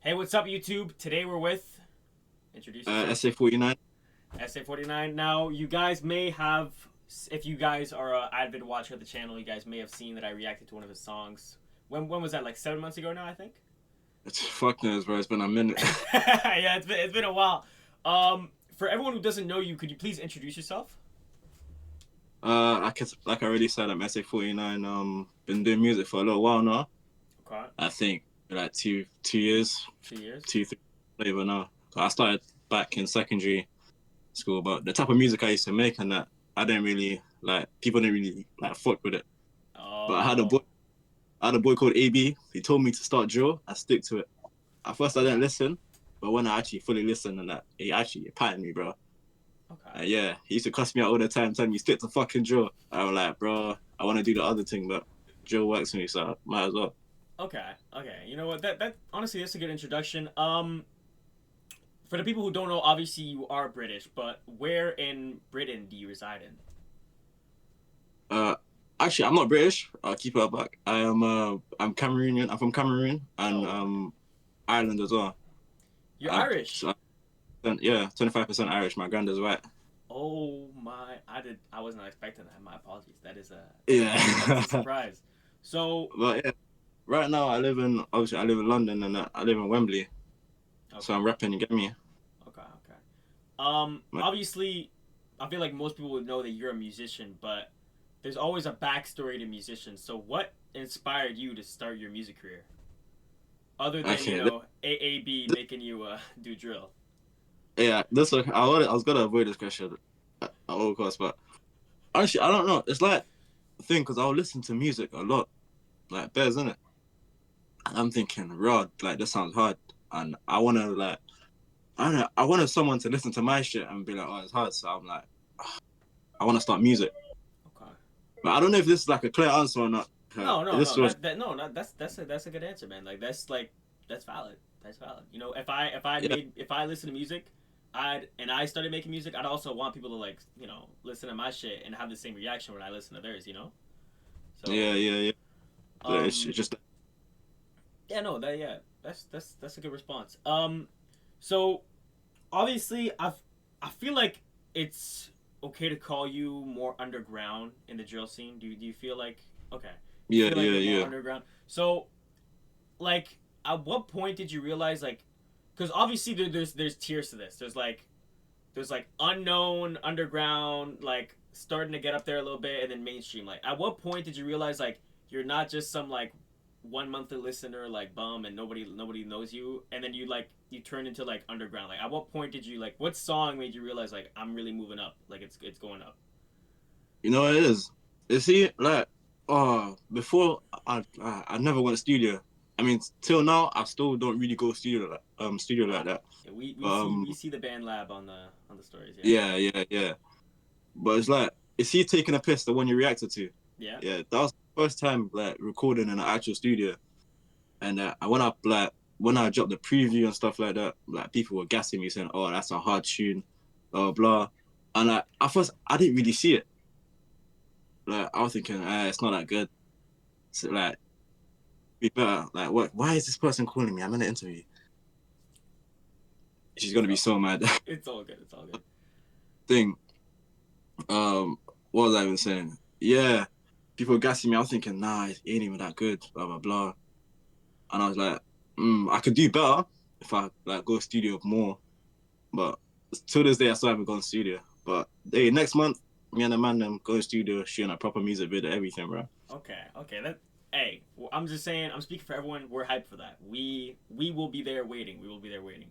Hey, what's up, YouTube? Today we're with. Introduce yourself. SA49. SA49. Now, you guys may have. If you guys are an avid watcher of the channel, you guys may have seen that I reacted to one of his songs. When was that? Like 7 months ago now, I think? It's fuck knows, bro. It's been a minute. Yeah, it's been a while. For everyone who doesn't know you, could you please introduce yourself? Like I already said, I'm SA49. Been doing music for a little while now. Okay. I think like two years, 2 years. 3, not even now. So I started back in secondary school, but the type of music I used to make and that I didn't really like. People didn't really like fuck with it. But Oh. I had a boy called AB. He told me to start drill. I stick to it. At first I didn't listen, but when I actually fully listened and that, he actually patterned me, bro. Okay. Yeah, he used to cuss me out all the time, telling me stick to fucking drill. I was like, bro, I want to do the other thing, but drill works for me, so I might as well. Okay. Okay. You know what? That honestly, that's a good introduction. For the people who don't know, obviously you are British, but where in Britain do you reside in? Uh, Actually, I'm not British. I'll keep it back. I'm Cameroonian. I'm from Cameroon and Oh, okay. Ireland as well. You're I, Irish. so, yeah, 25% Irish. My granddad's white. Oh my! I was not expecting that. My apologies. That is a Yeah, surprise. So but yeah, right now I live in London and I live in Wembley, so okay, I'm rapping. You get me? okay, okay. Obviously, I feel like most people would know that you're a musician, but there's always a backstory to musicians. So what inspired you to start your music career, other than Okay, AAB making you do drill? yeah, I was gonna avoid this question at all costs, but actually, I don't know. It's like a thing because I'll listen to music a lot, like there's in it. And I'm thinking, Rod, like this sounds hard, and I wanna like I don't know, I wanted someone to listen to my shit and be like, oh, it's hard. So I'm like, I want to start music, Okay. but I don't know if this is like a clear answer or not. No, no, This no. was That's a good answer, man. Like that's valid. That's valid. You know, yeah, if I listen to music, I started making music, I'd also want people to like listen to my shit and have the same reaction when I listen to theirs. You know. So yeah. So um it's just yeah, no, that yeah, that's a good response. So obviously I feel like it's okay to call you more underground in the drill scene. Do you feel like okay? You feel like you're more yeah. underground. So like at what point did you realize like because obviously there's tiers to this there's like unknown underground like starting to get up there a little bit and then mainstream like at what point did you realize like you're not just some like one monthly listener like bum and nobody knows you and then you turn into like underground like at what point did you like what song made you realize like I'm really moving up like it's going up. You know what it is. You see, like, before I never went to studio. I mean, till now, I still don't really go studio like Ah, that. yeah, we But see we see the band lab on the stories, yeah. yeah. But it's like, is he taking a piss the one you reacted to? Yeah. Yeah, that was the first time like recording in an actual studio, and when I dropped the preview and stuff like that, like people were gassing me saying, "Oh, that's a hard tune," blah blah. And like at first, I didn't really see it. Like I was thinking, it's not that good. So like, be better. Like, what? Why is this person calling me? I'm in an interview. She's It's gonna be all so mad. it's all good. It's all good. Thing. What was I even saying? Yeah, people were gassing me. I was thinking, nah, it ain't even that good. Blah blah blah. And I was like, I could do better if I like go studio more. But till this day, I still haven't gone studio. But hey, next month, me and the man them go studio, shooting a proper music video, everything, bro. Okay, okay. That hey, well, I'm just saying. I'm speaking for everyone. We're hyped for that. We will be there waiting. We will be there waiting.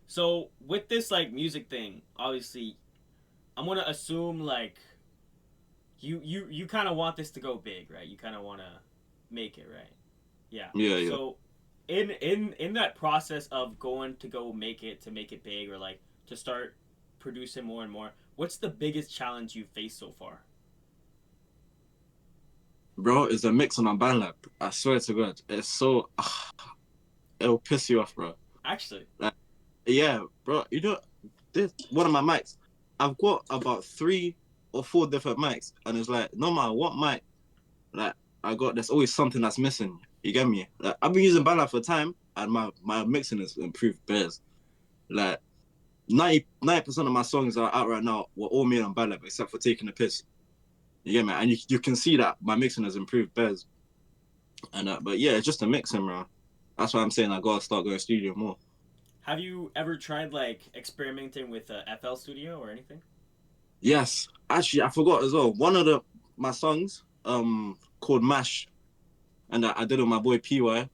So with this like music thing, obviously, I'm gonna assume like you kind of want this to go big, right? You kind of want to make it, right? Yeah. Yeah. So in that process of going to go make it big or like to start producing more and more, what's the biggest challenge you've faced so far? Bro, it's a mix on my band lab. I swear to God, it's so it'll piss you off, bro. Actually, Like, yeah, bro. You know, this one of my mics. I've got about 3 or 4 different mics, and it's like no matter what mic, like I got, there's always something that's missing. You get me? Like I've been using Bandlab for time, and my mixing has improved bears. Like 90% of my songs that are out right now were all made on bad lab except for taking the piss. You get me? And you can see that my mixing has improved bears. And but yeah, it's just a mixing, bro. That's why I'm saying I gotta start going studio more. Have you ever tried like experimenting with FL Studio or anything? Yes, actually, I forgot as well. One of my songs, called Mash, and I did it with my boy PY.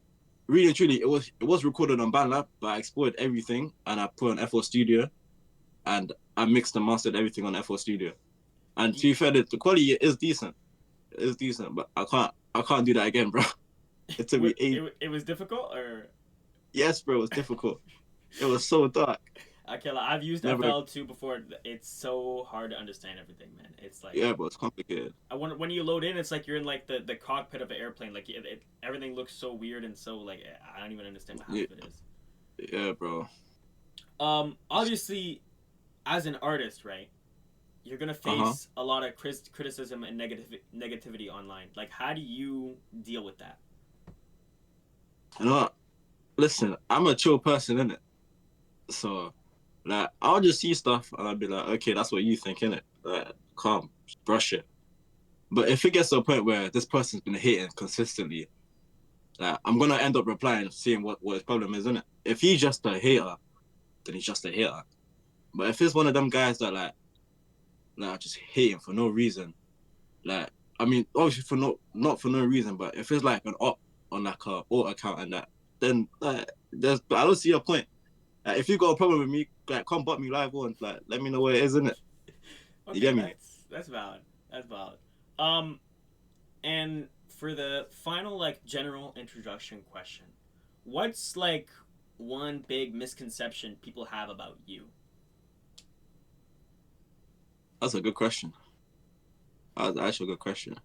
Really, truly, it was recorded on BandLab, but I exported everything and I put on FL Studio, and I mixed and mastered everything on FL Studio. And Do to be fair, the quality is decent. It is decent, but I can't do that again, bro. It took me eight. it was difficult or Yes, bro, it was difficult. It was so dark. okay, like, I've used Never. FL2 before. It's so hard to understand everything, man. It's like Yeah, but it's complicated. I wonder when you load in, it's like you're in like the cockpit of an airplane. Like everything looks so weird and so like I don't even understand what half Yeah, of it is. yeah, bro. Obviously, as an artist, right? You're gonna Uh huh. face a lot of criticism and negativity online. Like, how do you deal with that? You know what? Listen, I'm a chill person, innit? So, like, I'll just see stuff and I'll be like, okay, that's what you think, innit? Like, calm, just brush it. But if it gets to a point where this person's been hating consistently, like, I'm gonna end up replying, seeing what his problem is, innit? If he's just a hater, then he's just a hater. But if it's one of them guys that like just hating for no reason, like, I mean, obviously for not for no reason, but if it's like an op on like a alt account and that, then like, I don't see a point. Like, if you got a problem with me, like, come bot me live on, like, let me know what it is, innit? You Okay, get me? that's valid. That's valid. Um, and for the final like general introduction question, what's like one big misconception people have about you? That's a good question. That's actually a good question.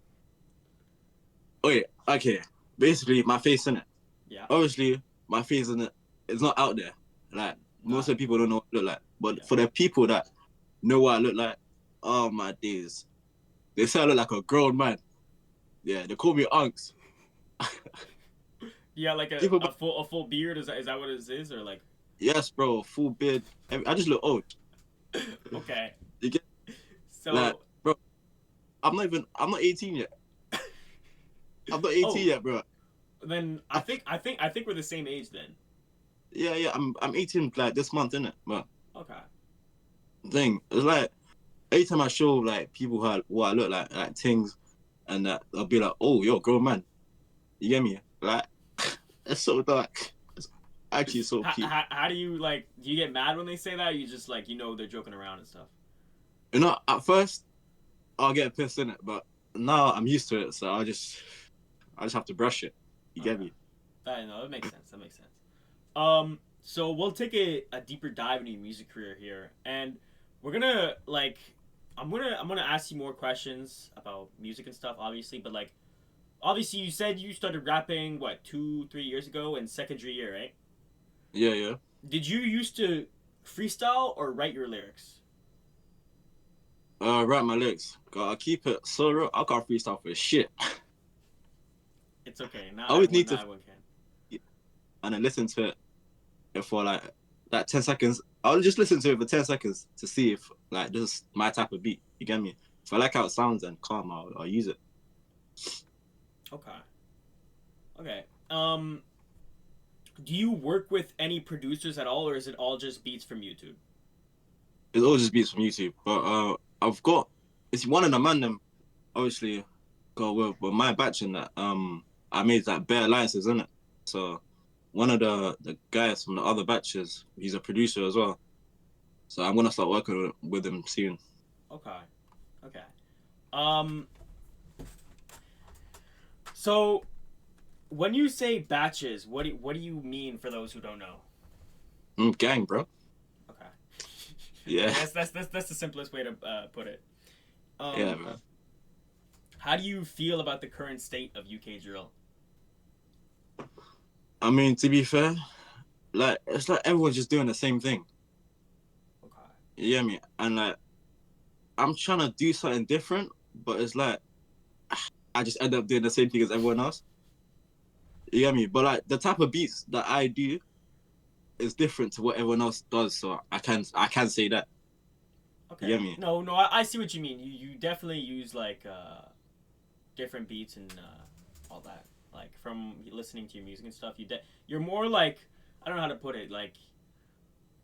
Okay, okay. Basically, my face in it. Yeah. Obviously, my face in it is not out there. Like, most Got of it. the people don't know what I look like. But Yeah. for the people that know what I look like, oh my days. They say I look like a grown man. Yeah, they call me unks. Yeah, like People, a full beard. Is that what it is or like? yes, bro, full beard. I just look old. Okay. You get like, So, bro. I'm not 18 yet. I'm not 18 oh, yet, bro. then I think we're the same age then. Yeah, yeah. I'm 18 like this month, innit? But Okay. thing, it's like every time I show like people how what I look like things, and that they'll be like, "Oh, you're a grown man." You get me? Like, it's so dark. It's actually so peak. How do you like? Do you get mad when they say that? Or you just like they're joking around and stuff. You know, at first I'll get pissed in it, but now I'm used to it, so I just have to brush it. You get Okay. me? That makes sense. That makes sense. So we'll take a deeper dive into your music career here, and we're gonna like, I'm gonna ask you more questions about music and stuff, obviously. But like, obviously, you said you started rapping what 2 3 years ago in secondary year, right? Yeah, yeah. Did you used to freestyle or write your lyrics? Right, my legs. Gotta keep it so real. I can't freestyle for shit. It's okay. I always need Not to everyone can. and then listen to it for like 10 seconds. I'll just listen to it for 10 seconds to see if like this is my type of beat. You get me? If I like how it sounds and calm, I'll use it. Okay. Okay. Do you work with any producers at all, or is it all just beats from YouTube? It's all just beats from YouTube. But I've got it's one of the man them obviously got with my batch in that. I made like bare alliances in it. So one of the guys from the other batches, he's a producer as well. So I'm gonna start working with him soon. Okay. Okay. Um. So when you say batches, what do you mean for those who don't know? Gang, bro. Okay. Yeah, That's the simplest way to put it. yeah, Um. man. How do you feel about the current state of UK drill? I mean, to be fair, like it's like everyone's just doing the same thing. Okay. You get me? And like I'm trying to do something different, but it's like I just end up doing the same thing as everyone else. You get me? But like the type of beats that I do is different to what everyone else does, so I can say that. You Okay. get me? No, no, I see what you mean. You definitely use like different beats and all that. Like from listening to your music and stuff, you're more like, I don't know how to put it. Like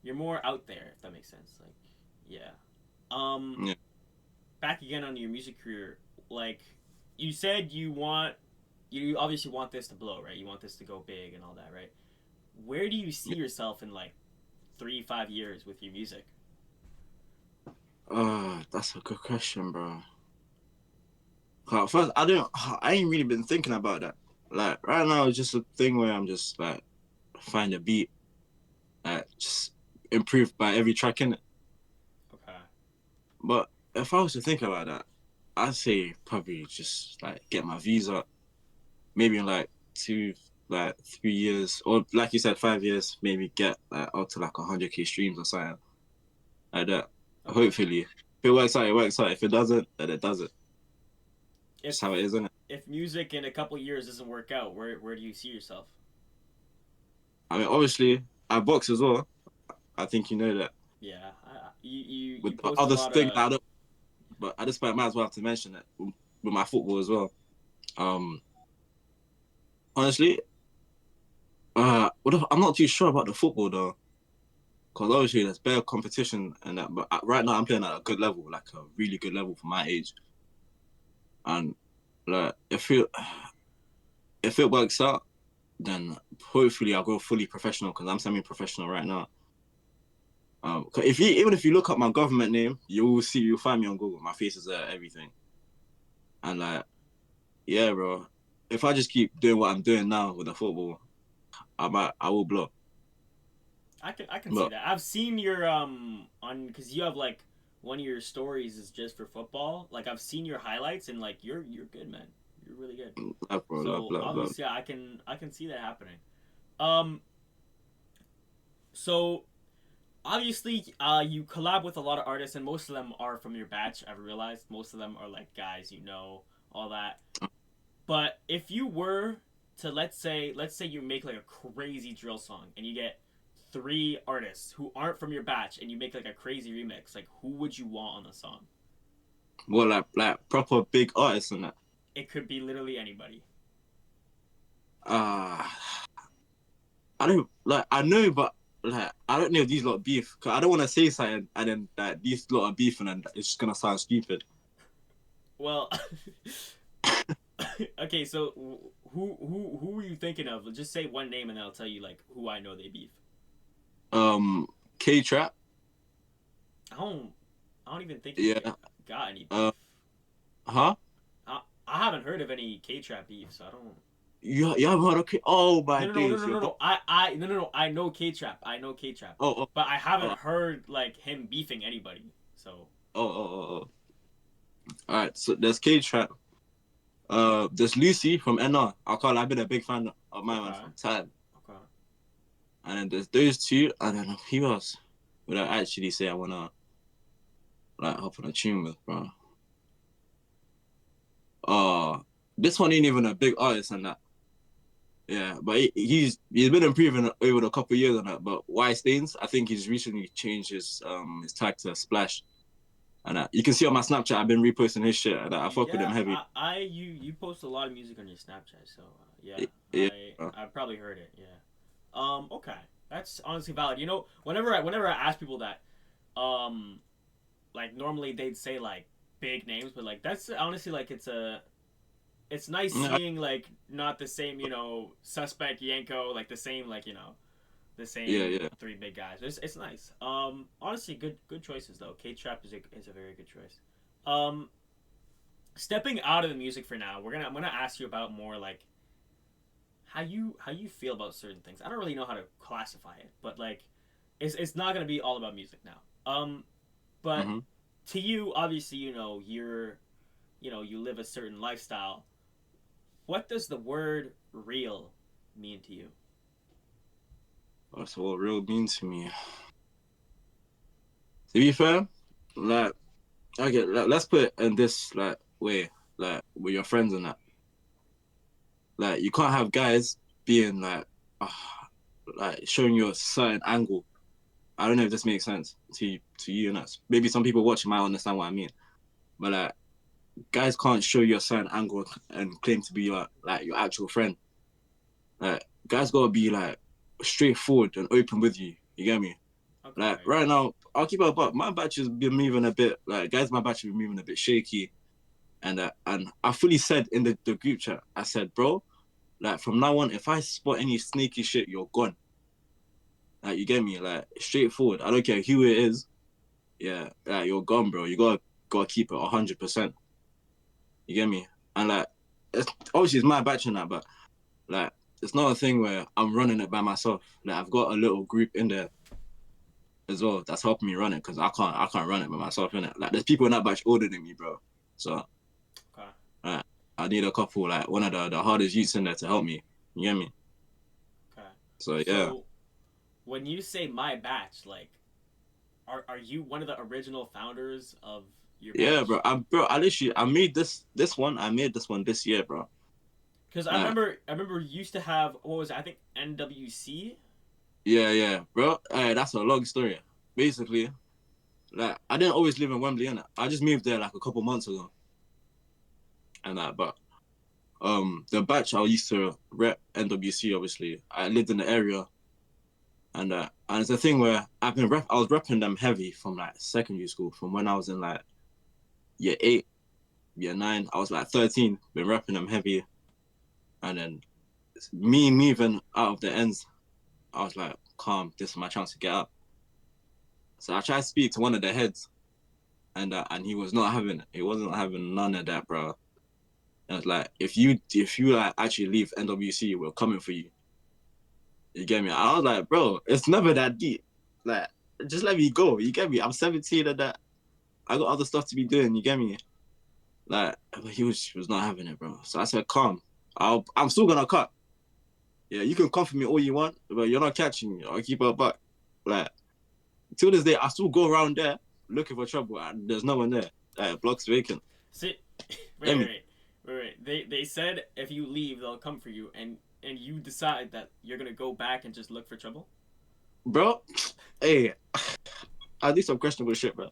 you're more out there, if that makes sense. Like, yeah. Um, Yeah. Back again on your music career. Like you said, you obviously want this to blow, right? You want this to go big and all that, right? Where do you see yourself in like 3, 5 years with your music? That's a good question, bro. First, I ain't really been thinking about that. Like right now, it's just a thing where I'm just like find a beat, just improve by every track in it. Okay. But if I was to think about that, I'd say probably just like get my visa, maybe in like 3 years, or like you said, 5 years, maybe get like up to like 100K streams or something like that. Okay. Hopefully, if it works out, it works out. If it doesn't, then it doesn't. If Just how it is, isn't it? if music in a couple years doesn't work out, where do you see yourself? I mean, obviously, I box as well. I think you know that. Yeah, you With post a other lot things, of. but at this point, I might as well have to mention it with my football as well. Um, Honestly, I'm not too sure about the football though, because obviously there's better competition and that. But right now, I'm playing at a good level, like a really good level for my age. And like, if it works out, then hopefully I'll go fully professional because I'm semi-professional right now. 'Cause even if you look up my government name, you'll find me on Google. My face is there, everything. And like, yeah, bro. If I just keep doing what I'm doing now with the football, I will blow. I can see But that. I've seen your on because you have like one of your stories is just for football. Like I've seen your highlights and like you're good, man. You're really good. love, bro, love, So love, love. obviously I can see that happening. Um, so obviously you collab with a lot of artists and most of them are from your batch. I've realized most of them are like guys you know all that. But if you were to let's say you make like a crazy drill song and you get three artists who aren't from your batch and you make like a crazy remix, like who would you want on the song? Well, like proper big artists and that. It could be literally anybody. Uh I don't like I know, but like I don't know if these lot beef. Cause I don't want to say something and then like these lot are beefing and it's just gonna sound stupid. Well, okay, so who were you thinking of? Just say one name and I'll tell you like who I know they beef. Um, K Trap, I don't I don't even think he yeah. got any beef. Uh, huh? I haven't heard of any K Trap beef, so I don't. You haven't heard of K? Oh my No, no, no, no, days, no, you're no, bu- no. I, no, no, no. I know K Trap. I know K Trap, oh oh but I haven't oh heard like him beefing anybody. So oh. All right, so there's K Trap. There's Lucy from NR. I've been a big fan of my man okay, from time. okay. And then there's those two. I don't know who else would I actually say I wanna like hop on a tune with, bro. Uh, this one ain't even a big artist and that. Yeah, but he's been improving over a couple of years on that. But why Stains? I think he's recently changed his tag to Splash, and you can see on my Snapchat I've been reposting his shit, and I fuck with him Yeah, heavy. you post a lot of music on your Snapchat, so yeah, Yeah, I probably heard it. Yeah. Okay, that's honestly valid. You know, whenever I ask people that, um, like normally they'd say like big names, but like that's honestly like it's nice yeah, seeing like not the same suspect Yanko like the same the yeah, same yeah. three big guys. It's nice. Honestly, good choices though. K Trap is a very good choice. Um, Stepping out of the music for now, I'm gonna ask you about more like how you feel about certain things. I don't really know how to classify it, but like it's not gonna be all about music now. But Mm-hmm. to you, obviously, you live a certain lifestyle. What does the word real mean to you? That's what real means to me. To be fair, like okay, let's put it in this like way, like with your friends and that. Like you can't have guys. being like showing you a certain angle. I don't know if this makes sense to you, and that's maybe some people watching might understand what I mean. But like guys can't show you a certain angle and claim to be your actual friend. Like guys gotta be like straightforward and open with you. You get me? Like Okay. right now, I'll keep it up. My batch has been moving a bit. Like guys, my batch has been moving a bit shaky. And I fully said in the group chat, I said, bro, like from now on, if I spot any sneaky shit, you're gone. Like you get me? Like straightforward. I don't care who it is. Yeah, like you're gone, bro. You gotta keep it 100%. You get me? And like, obviously it's my batch and that, but like, it's not a thing where I'm running it by myself. Like I've got a little group in there as well that's helping me run it because I can't run it by myself in it. Like there's people in that batch older than me, bro. So Okay. like, I need a couple like one of the hardest youths in there to help me. You get me? Okay. So yeah, So when you say my batch, like, are you one of the original founders of your yeah, bro. batch? I literally I made this one. I made this one this year, bro. Because Like I remember you used to have what was it? I think NWC. yeah, bro. Hey, that's a long story. Basically, like I didn't always live in Wembley, innit? I just moved there like a couple months ago, and that. But the batch I used to rep NWC. Obviously, I lived in the area, and it's a thing where I was repping them heavy from like secondary school, from when I was in like year 8, year 9. I was like 13, been repping them heavy, and then me moving out of the ends, I was like, calm, this is my chance to get up. So I tried to speak to one of the heads, and he was not having it. He wasn't having none of that, bro. And it's like, if you like actually leave NWC, we're coming for you. You get me? I was like, bro, it's never that deep. Like, just let me go. You get me? I'm 17 and that. I got other stuff to be doing. You get me? Like, but he was not having it, bro. So I said, calm. I'm still gonna cut. Yeah, you can come for me all you want, but you're not catching me. I'll keep her back. Like, till this day, I still go around there looking for trouble, and there's no one there. Like, block's vacant. See, Get me, wait. They said if you leave, they'll come for you, and you decide that you're gonna go back and just look for trouble. bro. Hey, I do some questionable shit, bro.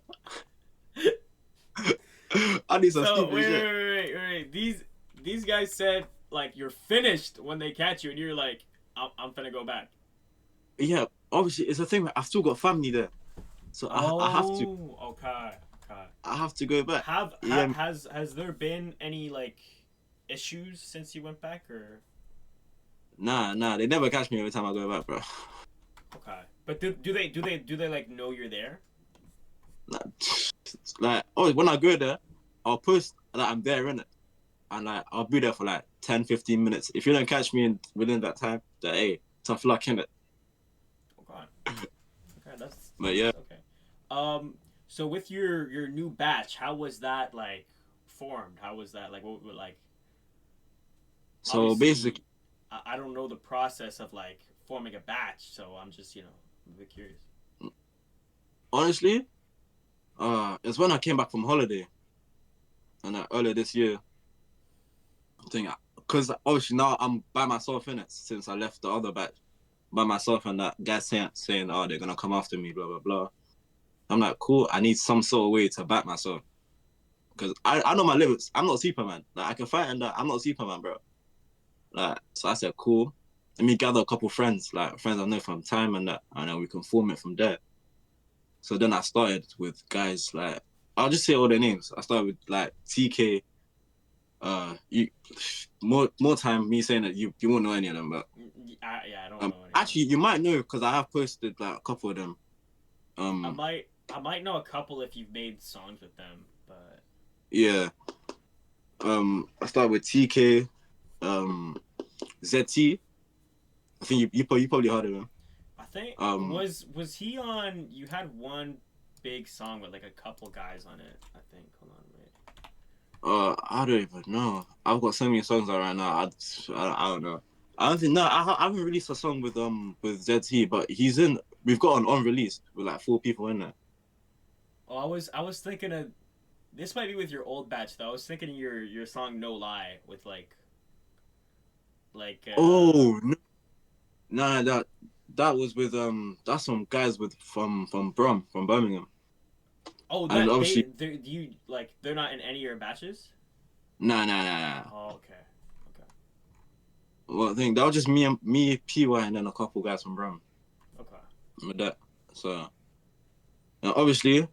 I need some So stupid shit. These guys said like you're finished when they catch you, and you're like, I'm finna go back. Yeah, obviously, it's a thing where I've still got family there, so I have to. Oh, okay, okay. I have to go back. Yeah, Has there been any like issues since you went back or nah. They never catch me every time I go back, bro. okay? But do they like know you're there? Nah, like, oh, when I go there, I'll post that I'm there in it, and like I'll be there for like 10, 15 minutes. If you don't catch me within that time, then hey, tough luck in it. Okay, okay, But yeah, that's okay. Um, so with your new batch, how was that like formed? How was that like what like so basically, obviously I don't know the process of like forming a batch, so I'm just a bit curious. honestly, it's when I came back from holiday, and earlier this year, I think, because obviously now I'm by myself in it since I left the other batch by myself, and that guy saying, oh, they're gonna come after me, blah blah blah. I'm like, cool. I need some sort of way to back myself because I know my limits. I'm not Superman. Like I can fight and that. I'm not Superman, bro. Like so, I said, cool. Let me gather a couple friends, like friends I know from time and that, and then we can form it from there. So then I started with guys like I'll just say all their names. I started with like TK. You more time me saying that you won't know any of them, but Yeah, I don't know any of them. actually you might know because I have posted like a couple of them. I Um, might I might know a couple if you've made songs with them, but yeah. I started with TK. ZT. I think you probably heard of him. I think Um, was he on? You had one big song with like a couple guys on it. I think. Hold on, wait. I don't even know. I've got so many songs out right now. I don't know. I don't think no. I haven't released a song with ZT, but he's in. We've got an unreleased with like 4 people in there. Oh, I was thinking of this might be with your old batch though. I was thinking of your song No Lie with like Like, Oh no, no, that was with that's some guys with from Birmingham, oh, and that obviously you like they're not in any of your batches. nah. Oh, okay, okay, Well, I think that was just me, PY, and then a couple guys from Birmingham okay. with that. So and obviously,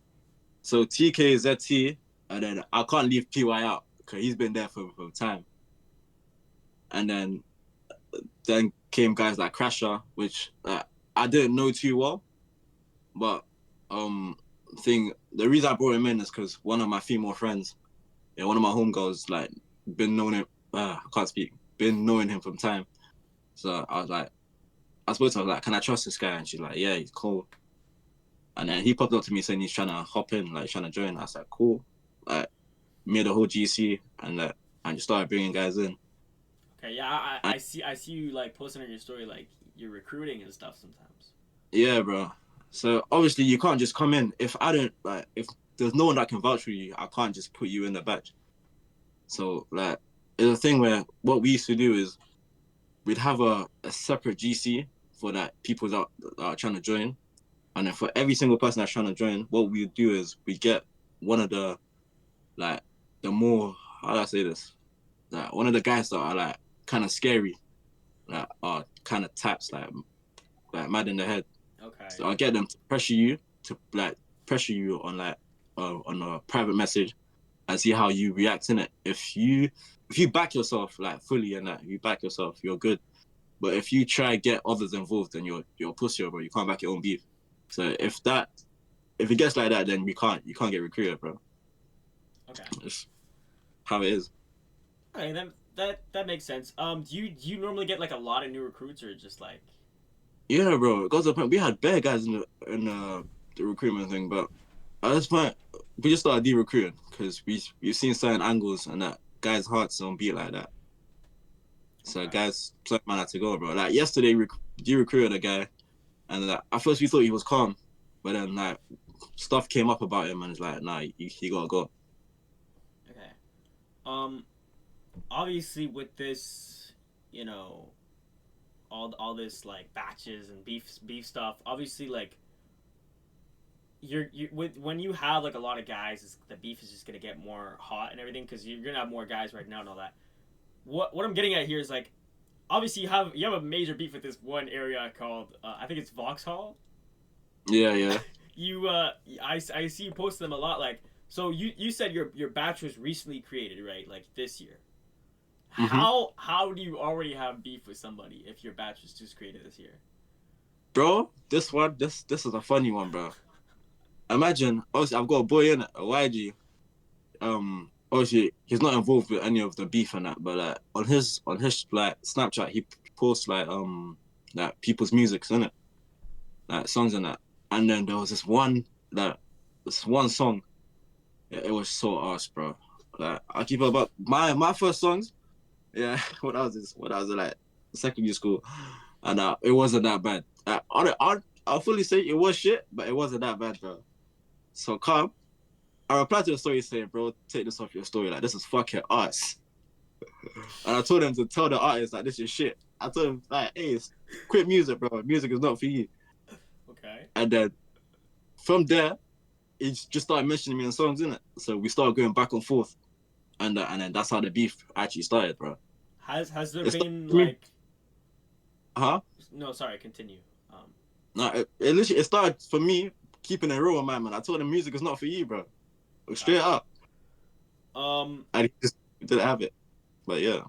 so TK ZT, and then I can't leave PY out because he's been there for time, and then came guys like Crasher, which I didn't know too well, but um, thing the reason I brought him in is because one of my female friends, yeah, one of my homegirls, like been knowing him. I can't speak. Been knowing him from time. So I was like, I spoke to her like, can I trust this guy? And she's like, yeah, he's cool. And then he popped up to me saying he's trying to hop in, like trying to join. I was like, cool. Like made the whole GC and just started bringing guys in. Okay, yeah, And I see you like posting on your story like you're recruiting and stuff sometimes. yeah, bro. So obviously you can't just come in. If I don't like, if there's no one that can vouch for you, I can't just put you in the batch. So like, it's a thing where what we used to do is we'd have a separate GC for that people that are trying to join, and then for every single person that's trying to join, what we do is we get one of the like the more how do I say this? Like one of the guys that are like kind of scary, like are kind of taps like mad in the head. Okay, So I'll get them to pressure you pressure you on a private message and see how you react in it. If you back yourself like fully and that you back yourself, you're good. But if you try to get others involved, then you're a pussy, bro. You can't back your own beef. So if it gets like that, then you can't get recruited, bro. okay, It's how it is. okay. Then that makes sense. Do you normally get like a lot of new recruits or just like Yeah, bro. It goes to the point we had bare guys in the recruitment thing, but at this point we just started de-recruiting because we've seen certain angles and that guys' hearts don't beat like that. So okay, guys, certain man had to go, bro. Like yesterday, de-recruited a guy, and at first we thought he was calm, but then like stuff came up about him, and it's like, nah, you gotta go. okay. Um, obviously with this, you know, all this like batches and beef stuff. Obviously, like you with when you have like a lot of guys, the beef is just gonna get more hot and everything because you're gonna have more guys right now and all that. What I'm getting at here is like obviously you have a major beef with this one area called I think it's Vauxhall. Yeah, yeah. You I see you post them a lot like so you said your batch was recently created right like this year. Mm-hmm. How do you already have beef with somebody if your batch was just created this year? Bro, this is a funny one, bro. Imagine, obviously, I've got a boy in it, a YG. Obviously, he's not involved with any of the beef and that, but on his like Snapchat, he posts like people's music, in it, like songs and that. And then there was this one song. It was so ass, bro. Like I keep about my first songs. Yeah, when I was in like secondary school, and it wasn't that bad. I'll fully say it was shit, but it wasn't that bad, bro. So calm. I replied to the story saying, "Bro, take this off your story. Like this is fucking us." And I told him to tell the artist like this is shit. I told him like, "Hey, quit music, bro. Music is not for you." Okay. And then from there, he just started mentioning me in songs, innit? So we started going back and forth, and then that's how the beef actually started, bro. Has there It started been for me, like huh? no sorry continue. No, it literally it started for me keeping it real with my man. I told him music is not for you, bro. Okay. Straight up, Um and he just didn't have it. But yeah,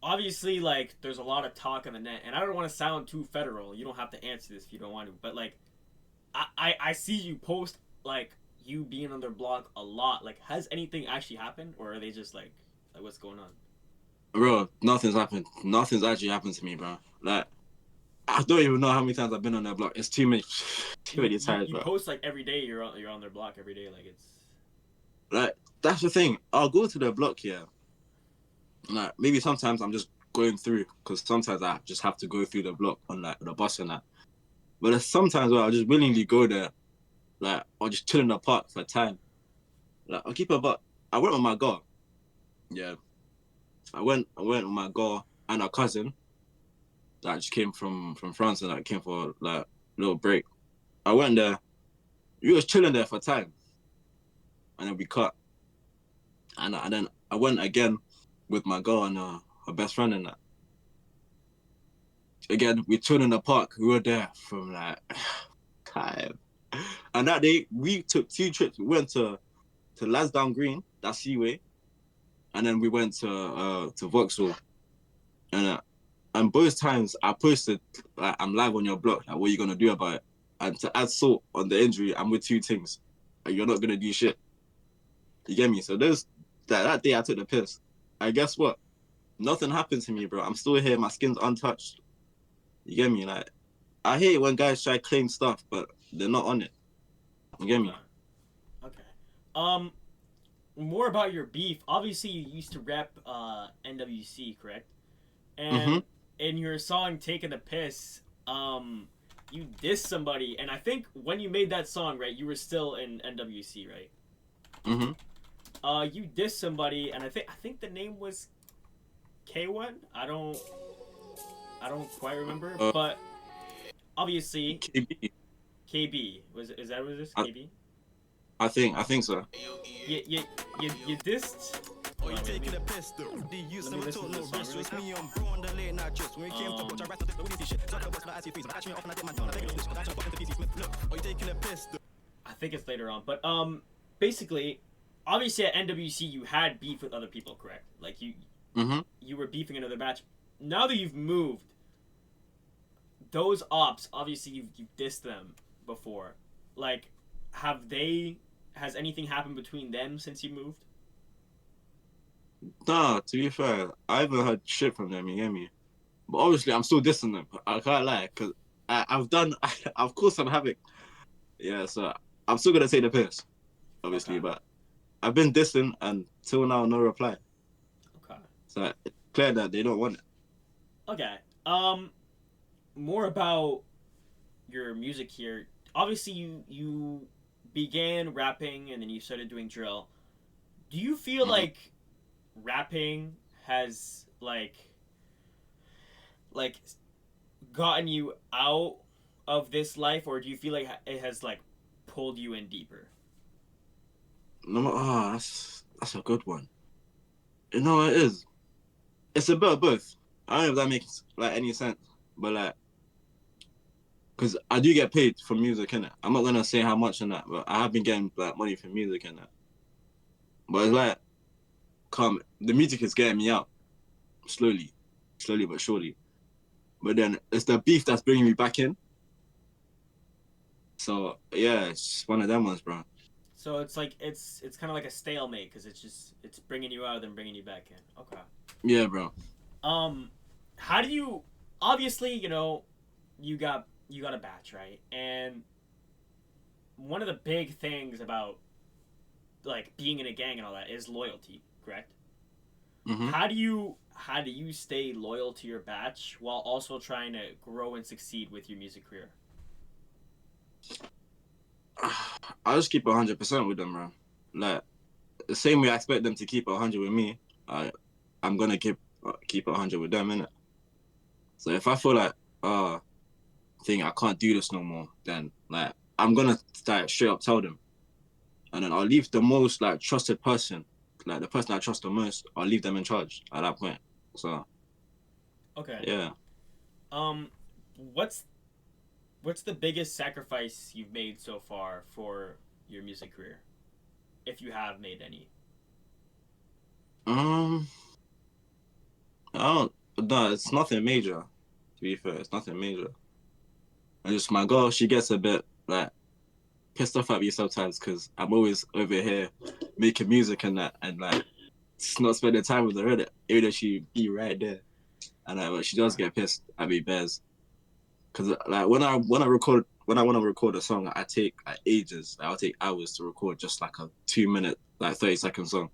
obviously like there's a lot of talk on the net and I don't want to sound too federal. You don't have to answer this if you don't want to. But like I see you post like you being on their blog a lot. Like has anything actually happened or are they just like what's going on? bro, nothing's happened. Nothing's actually happened to me, bro. Like I don't even know how many times I've been on that block. It's too many, too You many you, times, you bro. post like every day you're on their block every day like it's Like that's the thing. I'll go to the block here. Like maybe sometimes I'm just going through because sometimes I just have to go through the block on like the bus and that. But there's sometimes where I'll just willingly go there, like or just chill in the park for time. Like I'll keep it, but I went with my girl. Yeah, I went with my girl. and our cousin that just came from France and like came for like a little break. I went there. We was chilling there for time, and then we cut. And then I went again with my girl and her best friend and that. Again, we chilled in the park. We were there from like time. And that day we took 2 trips. We went to Lansdowne Green, that's Seaway, and then we went to Vauxhall. And both times I posted like I'm live on your block. Like what are you gonna do about it? And to add salt on the injury, I'm with two things. Like, you're not gonna do shit. You get me? So that day I took the piss. And guess what? Nothing happened to me, bro. I'm still here. My skin's untouched. You get me? Like I hate when guys try to claim stuff, but they're not on it. You get Okay. me? Okay. Um, more about your beef. Obviously, you used to rep NWC, correct? Mm-hmm. And in your song "Taking the Piss," you dissed somebody, and I think when you made that song, right, you were still in NWC, right? Mm-hmm. You dissed somebody, and I think the name was K1. I don't quite remember, Uh, but obviously KB. KB was is that what it is? I, KB. I think so. You dissed. Oh, you Let me taking a piss, though? The use let me never listen took to no the song risks. really It's quick. me on bro on the late night trips. When it came to watch, I rattled the winning shit. Talk about my icy freeze. I'm catching me off and I did my down. I think it's I actually fucking feces. Look, oh, you taking a piss, though? I think it's later on, but basically, obviously at NWC you had beef with other people, correct? Like Mm-hmm. you were beefing another match. Now that you've moved, those ops obviously you've dissed them before. Like, have they? Has anything happened between them since you moved? Nah, to be fair, I haven't heard shit from them, you get me? But obviously, I'm still dissing them. I can't lie, because I've done, of course, I'm having, yeah, so I'm still going to take the piss, obviously, Okay. but I've been dissing and till now, no reply. Okay. So it's clear that they don't want it. Okay. More about your music here. Obviously, you began rapping and then you started doing drill. Do you feel Mm-hmm. like rapping has like gotten you out of this life, or do you feel like it has like pulled you in deeper? No, that's a good one. You know what it is? It's a bit of both. I don't know if that makes like any sense, but like, because I do get paid for music, innit? I'm not gonna say how much in that, but I have been getting like money for music in that. But it's like, come, the music is getting me out slowly, slowly but surely. But then it's the beef that's bringing me back in. So yeah, it's just one of them ones, bro. So it's like it's kind of like a stalemate because it's bringing you out and bringing you back in. Okay. Yeah, bro. Um, how do you? Obviously, you got a batch, right? And one of the big things about like being in a gang and all that is loyalty, correct? Hmm. How do you stay loyal to your batch while also trying to grow and succeed with your music career? I just keep 100% with them, bro. Like the same way I expect them to keep 100 with me, I'm gonna keep 100 with them, innit? So if I feel like, uh, thing I can't do this no more, then like I'm gonna like straight up tell them, and then I'll leave the most like trusted person, like the person I trust the most. I'll leave them in charge at that point. So Okay. yeah. Um, what's what's the biggest sacrifice you've made so far for your music career, if you have made any? Um, I don't. No, it's nothing major. To be fair, it's nothing major. And just my girl, she gets a bit like pissed off at me sometimes because I'm always over here making music and that, and like just not spending time with her, innit? Even though she be right there, and but she does Okay. get pissed at me, bears. Because like when I want to record a song, I take like ages. Like, I'll take hours to record just like a 2 minute, like 30-second song.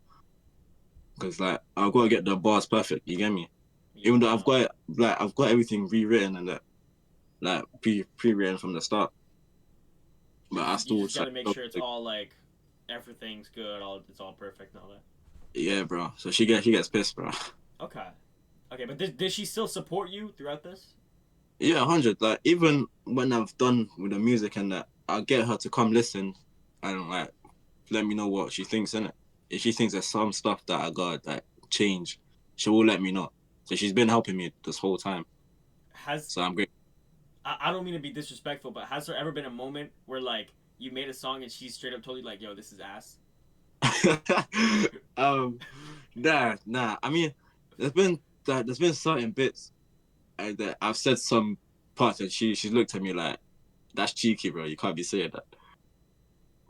Because like I've got to get the bars perfect. You get me? Yeah. Even though I've got everything rewritten and that like pre-written from the start, but I You still just got try. to make sure it's all like everything's good, all it's all perfect and all that. Yeah, bro. So she gets pissed, bro. Okay. Okay, but does she still support you throughout this? Yeah, 100. Like even when I've done with the music and that, I'll get her to come listen and like let me know what she thinks in it. If she thinks there's some stuff that I got like change, she will let me know. So she's been helping me this whole time. Has So I'm great. I don't mean to be disrespectful, but has there ever been a moment where like you made a song and she straight up told you like, "Yo, this is ass"? um, nah. I mean, there's been certain bits that I've said some parts and she's looked at me like, "That's cheeky, bro. You can't be saying that."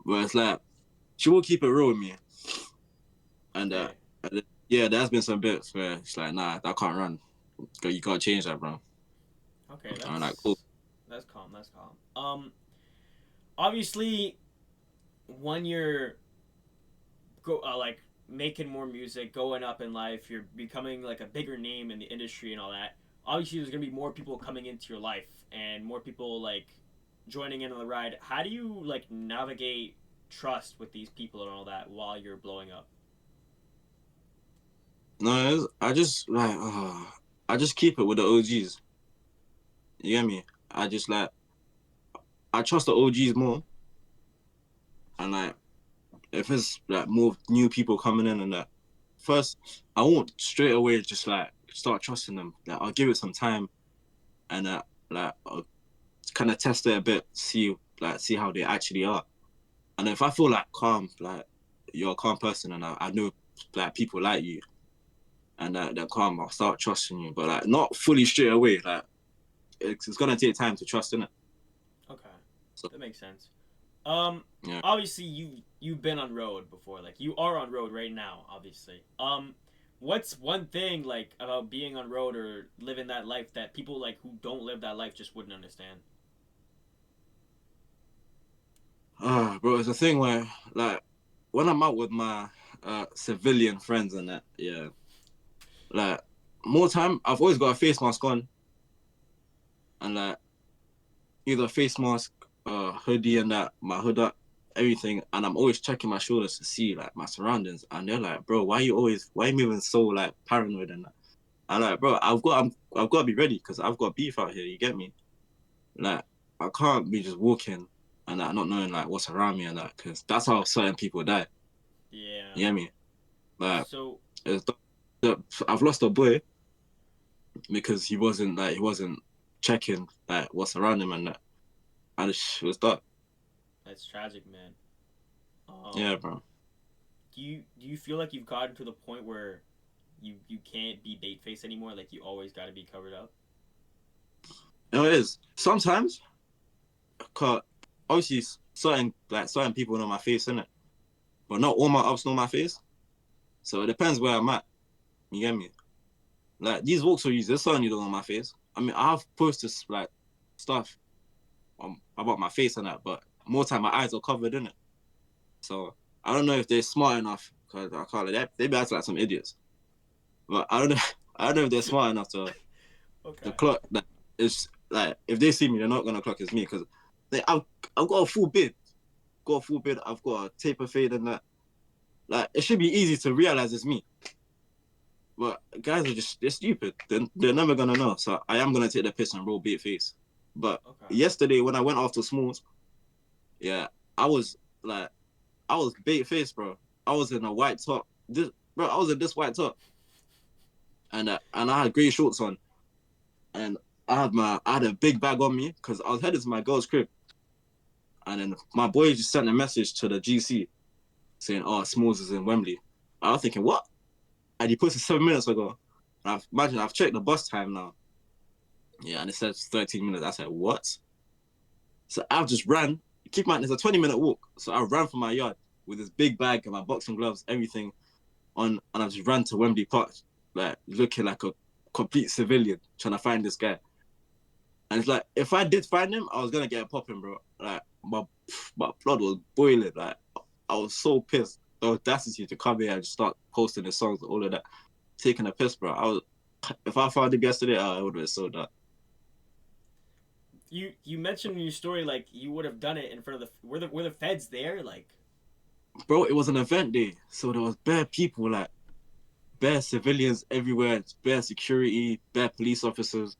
But it's like she will keep it real with me, and Okay, yeah, there's been some bits where she's like, "Nah, that can't run. You can't change that, bro." okay, I'm like, "Cool." that's calm. That's calm. Obviously, when you're like making more music, going up in life, you're becoming like a bigger name in the industry and all that. Obviously, there's gonna be more people coming into your life and more people like joining in on the ride. How do you like navigate trust with these people and all that while you're blowing up? No, I just keep it with the OGs. You get me? I just like I trust the OGs more, and like if it's like more new people coming in and that, first I won't straight away just like start trusting them. Like I'll give it some time and like I'll kind of test it a bit, see how they actually are. And if I feel like calm, like you're a calm person, and I know like people like you, and they're calm, I'll start trusting you. But like not fully straight away. Like it's gonna take time to trust in it. Okay, So that makes sense. Um, yeah. Obviously you've been on road before. Like you are on road right now. Obviously. What's one thing like about being on road or living that life that people like who don't live that life just wouldn't understand? Bro, it's a thing where like when I'm out with my civilian friends and that, yeah, like more time I've always got a face mask on and like either face mask, hoodie and that, my hood up, everything, and I'm always checking my shoulders to see like my surroundings, and they're like, bro, why you moving so like paranoid and that? I'm like, bro, I've got to be ready because I've got beef out here. You get me? Like I can't be just walking and like not knowing like what's around me and that because that's how certain people die. Yeah. You get me? Like So it's, I've lost a boy because he wasn't checking like what's around him and that, and it was dark. that's tragic, man. Yeah, Um, bro. do you feel like you've gotten to the point where you can't be bait face anymore? Like you always got to be covered up. You know, it is sometimes. Cause obviously certain people know my face, innit? But not all my ups know my face. So it depends where I'm at. You get me? Like these walks are used, there's certain you don't know my face. I mean, I have posted like stuff about my face and that, but more time my eyes are covered in it. So I don't know if they're smart enough because I can't. They be acting like some idiots. But I don't know. I don't know if they're smart enough to Okay. clock that. It's like if they see me, they're not gonna clock it's me because I've got a full beard. Got a full beard. I've got a taper fade and that. Like it should be easy to realize it's me. But guys are they're stupid. They're never gonna know. So I am gonna take the piss and roll bait face. But Okay. yesterday when I went after Smalls, yeah, I was like I was bait face, bro. I was in a white top. I was in this white top, and I had grey shorts on, and I had a big bag on me because I was headed to my girl's crib, and then my boy just sent a message to the GC saying, "Oh, Smalls is in Wembley." I was thinking, what? And he posted 7 minutes ago. And I've checked the bus time now. Yeah, and it says 13 minutes. I said, what? So I've just ran. Keep in mind, it's a 20-minute walk. So I ran from my yard with this big bag and my boxing gloves, everything on, and I just ran to Wembley Park, like looking like a complete civilian, trying to find this guy. And it's like, if I did find him, I was gonna get a popping, bro. Like my blood was boiling. Like I was so pissed. The audacity to come here and just start posting the songs, all of that, taking a piss, bro. If I found him yesterday, it would have been so dark. You mentioned in your story like you would have done it in front of the were the feds there like Bro, it was an event day, so there was bare people, like bare civilians everywhere, it's bare security, bare police officers,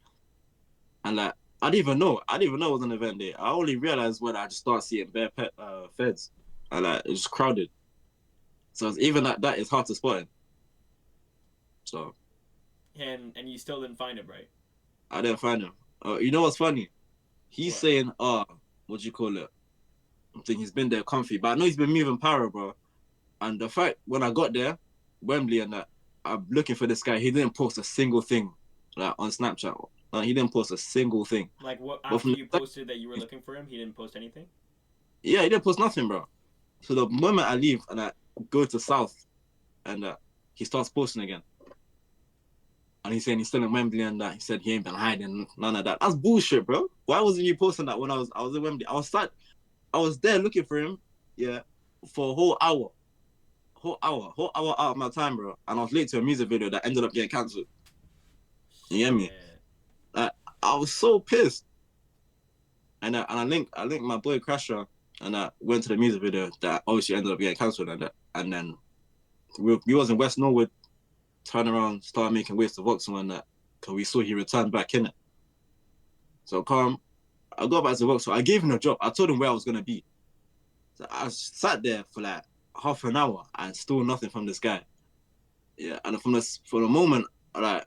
and like I didn't even know. I didn't even know it was an event day. I only realized when I just started seeing bare feds, and like it's just crowded. So it's even like that, it's hard to spot it. So And you still didn't find him, right? I didn't find him. You know what's funny? He's What? saying, what do you call it? I think he's been there comfy, but I know he's been moving power, bro. And the fact when I got there, Wembley and that, I'm looking for this guy. He didn't post a single thing, like on Snapchat. He didn't post a single thing. Like what? But After from you posted that you were looking for him, he didn't post anything. yeah, he didn't post nothing, bro. So the moment I leave and I go to South, and he starts posting again, and he's saying he's still in Wembley and that. He said he ain't been hiding, none of that. That's bullshit, bro. Why wasn't you posting that when I was in Wembley? I was there looking for him, yeah, for a whole hour out of my time, bro. And I was late to a music video that ended up getting cancelled. You get me? Shit. Like, I was so pissed. And I linked my boy Crasher, and I went to the music video that obviously ended up getting cancelled, and then we was in West Norwood, turned around, started making waves to Vauxhall and that, because we saw he returned back in it. So I got back to Vauxhall. I gave him a job. I told him where I was gonna be. So I sat there for like half an hour and still nothing from this guy. Yeah, and from the moment like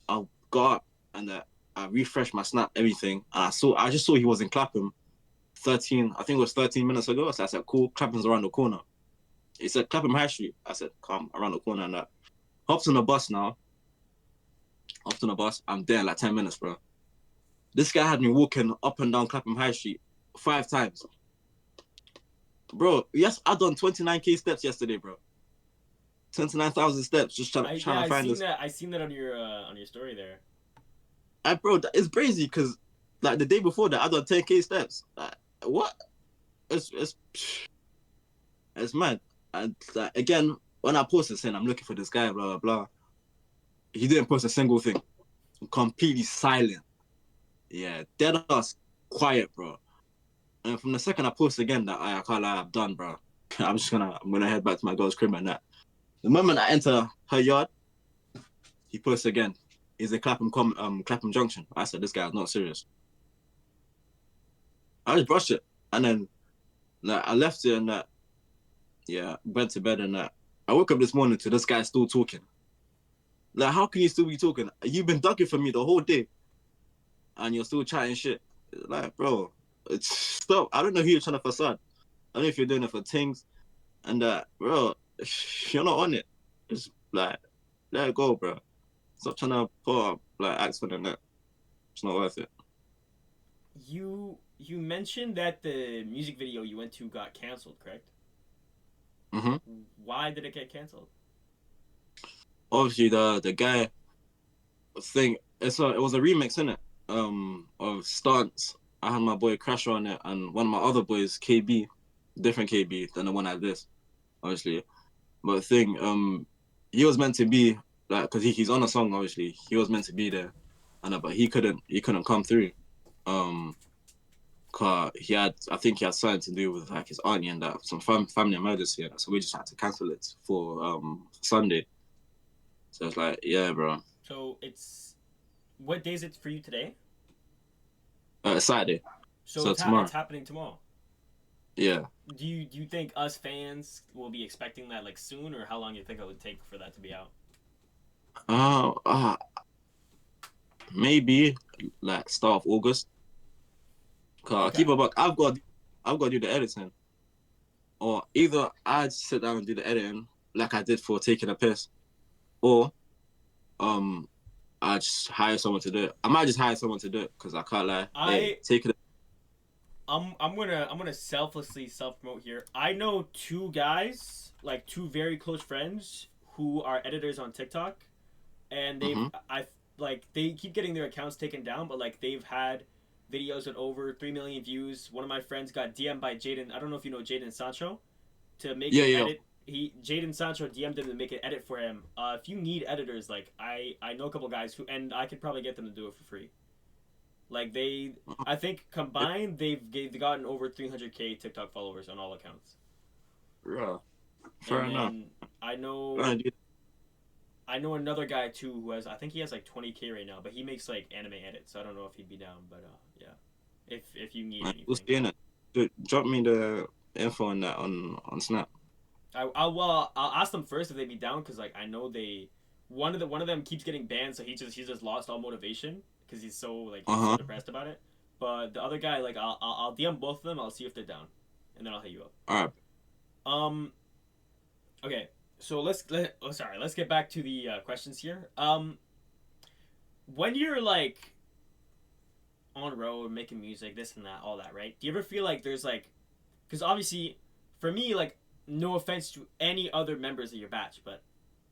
I got up and I refreshed my snap, everything, and I just saw he was in Clapham 13, I think it was 13 minutes ago. So I said, cool, Clapham's around the corner. He said, Clapham High Street. I said, come around the corner and that. Hops on the bus now. Hops on the bus. I'm there in like 10 minutes, bro. This guy had me walking up and down Clapham High Street 5 times. Bro, yes, I done 29K steps yesterday, bro. 29,000 steps just trying to find this. I seen that on your story there. Bro, it's crazy because like the day before that, I done 10K steps. Like, what? It's mad. And like, again, when I posted saying I'm looking for this guy, blah blah blah, he didn't post a single thing. Completely silent. Yeah, dead ass quiet, bro. And from the second I post again that I can't lie, I'm done, bro. I'm gonna head back to my girl's crib and that. The moment I enter her yard, he posts again. He's in Clapham Junction. I said this guy's not serious. I just brushed it, and then like I left it and that. Yeah, went to bed and that. I woke up this morning to this guy still talking. Like, how can you still be talking? You've been ducking for me the whole day, and you're still chatting shit. Like, bro, stop. I don't know who you're trying to facade. I don't know if you're doing it for things, and bro, you're not on it. Just like, let it go, bro. Stop trying to put up like acts for that. It's not worth it. You mentioned that the music video you went to got canceled, correct? Mm-hmm. Why did it get canceled? Obviously, the guy thing. It was a remix, innit? Of Stance. I had my boy Crasher on it, and one of my other boys, KB, different KB than the one I this, obviously. But the thing, he was meant to be like, cause he's on a song, obviously. He was meant to be there, and but he couldn't come through. Cause I think he had something to do with like his auntie and that, some family emergency, and that, so we just had to cancel it for Sunday. So it's like, yeah, bro. So what day is it for you today? Saturday. So So tomorrow. it's happening tomorrow. Yeah. Do you think us fans will be expecting that like soon, or how long do you think it would take for that to be out? Maybe like start of August. Cause Okay. keep it back. I've got to do the editing, or either I sit down and do the editing like I did for taking a piss, or I just hire someone to do it. I might just hire someone to do it because I can't lie. Hey, take it. I'm gonna selflessly self promote here. I know 2 guys, like 2 very close friends, who are editors on TikTok, and they keep getting their accounts taken down, but like they've had videos with over 3 million views. One of my friends got DM'd by Jaden. I don't know if you know Jaden Sancho, to make an edit. Jaden Sancho DM'd him to make an edit for him. If you need editors, like I know a couple guys who, and I could probably get them to do it for free. Like I think combined they've gotten over 300K TikTok followers on all accounts. Yeah, fair enough. I know I know another guy too who has, I think he has like 20K right now, but he makes like anime edits, so I don't know if he'd be down, but yeah. If you need Man, we'll anything. see in it. Drop me the info on that on Snap. I'll ask them first if they'd be down because like I know they one of them keeps getting banned, so he just lost all motivation because Uh he's so huh. depressed about it. But the other guy, like I'll DM both of them. I'll see if they're down, and then I'll hit you up. All right. Um. Okay. So let's get back to the questions here. When you're like on road making music, this and that, all that, right? Do you ever feel like there's like, because obviously, for me, like, no offense to any other members of your batch, but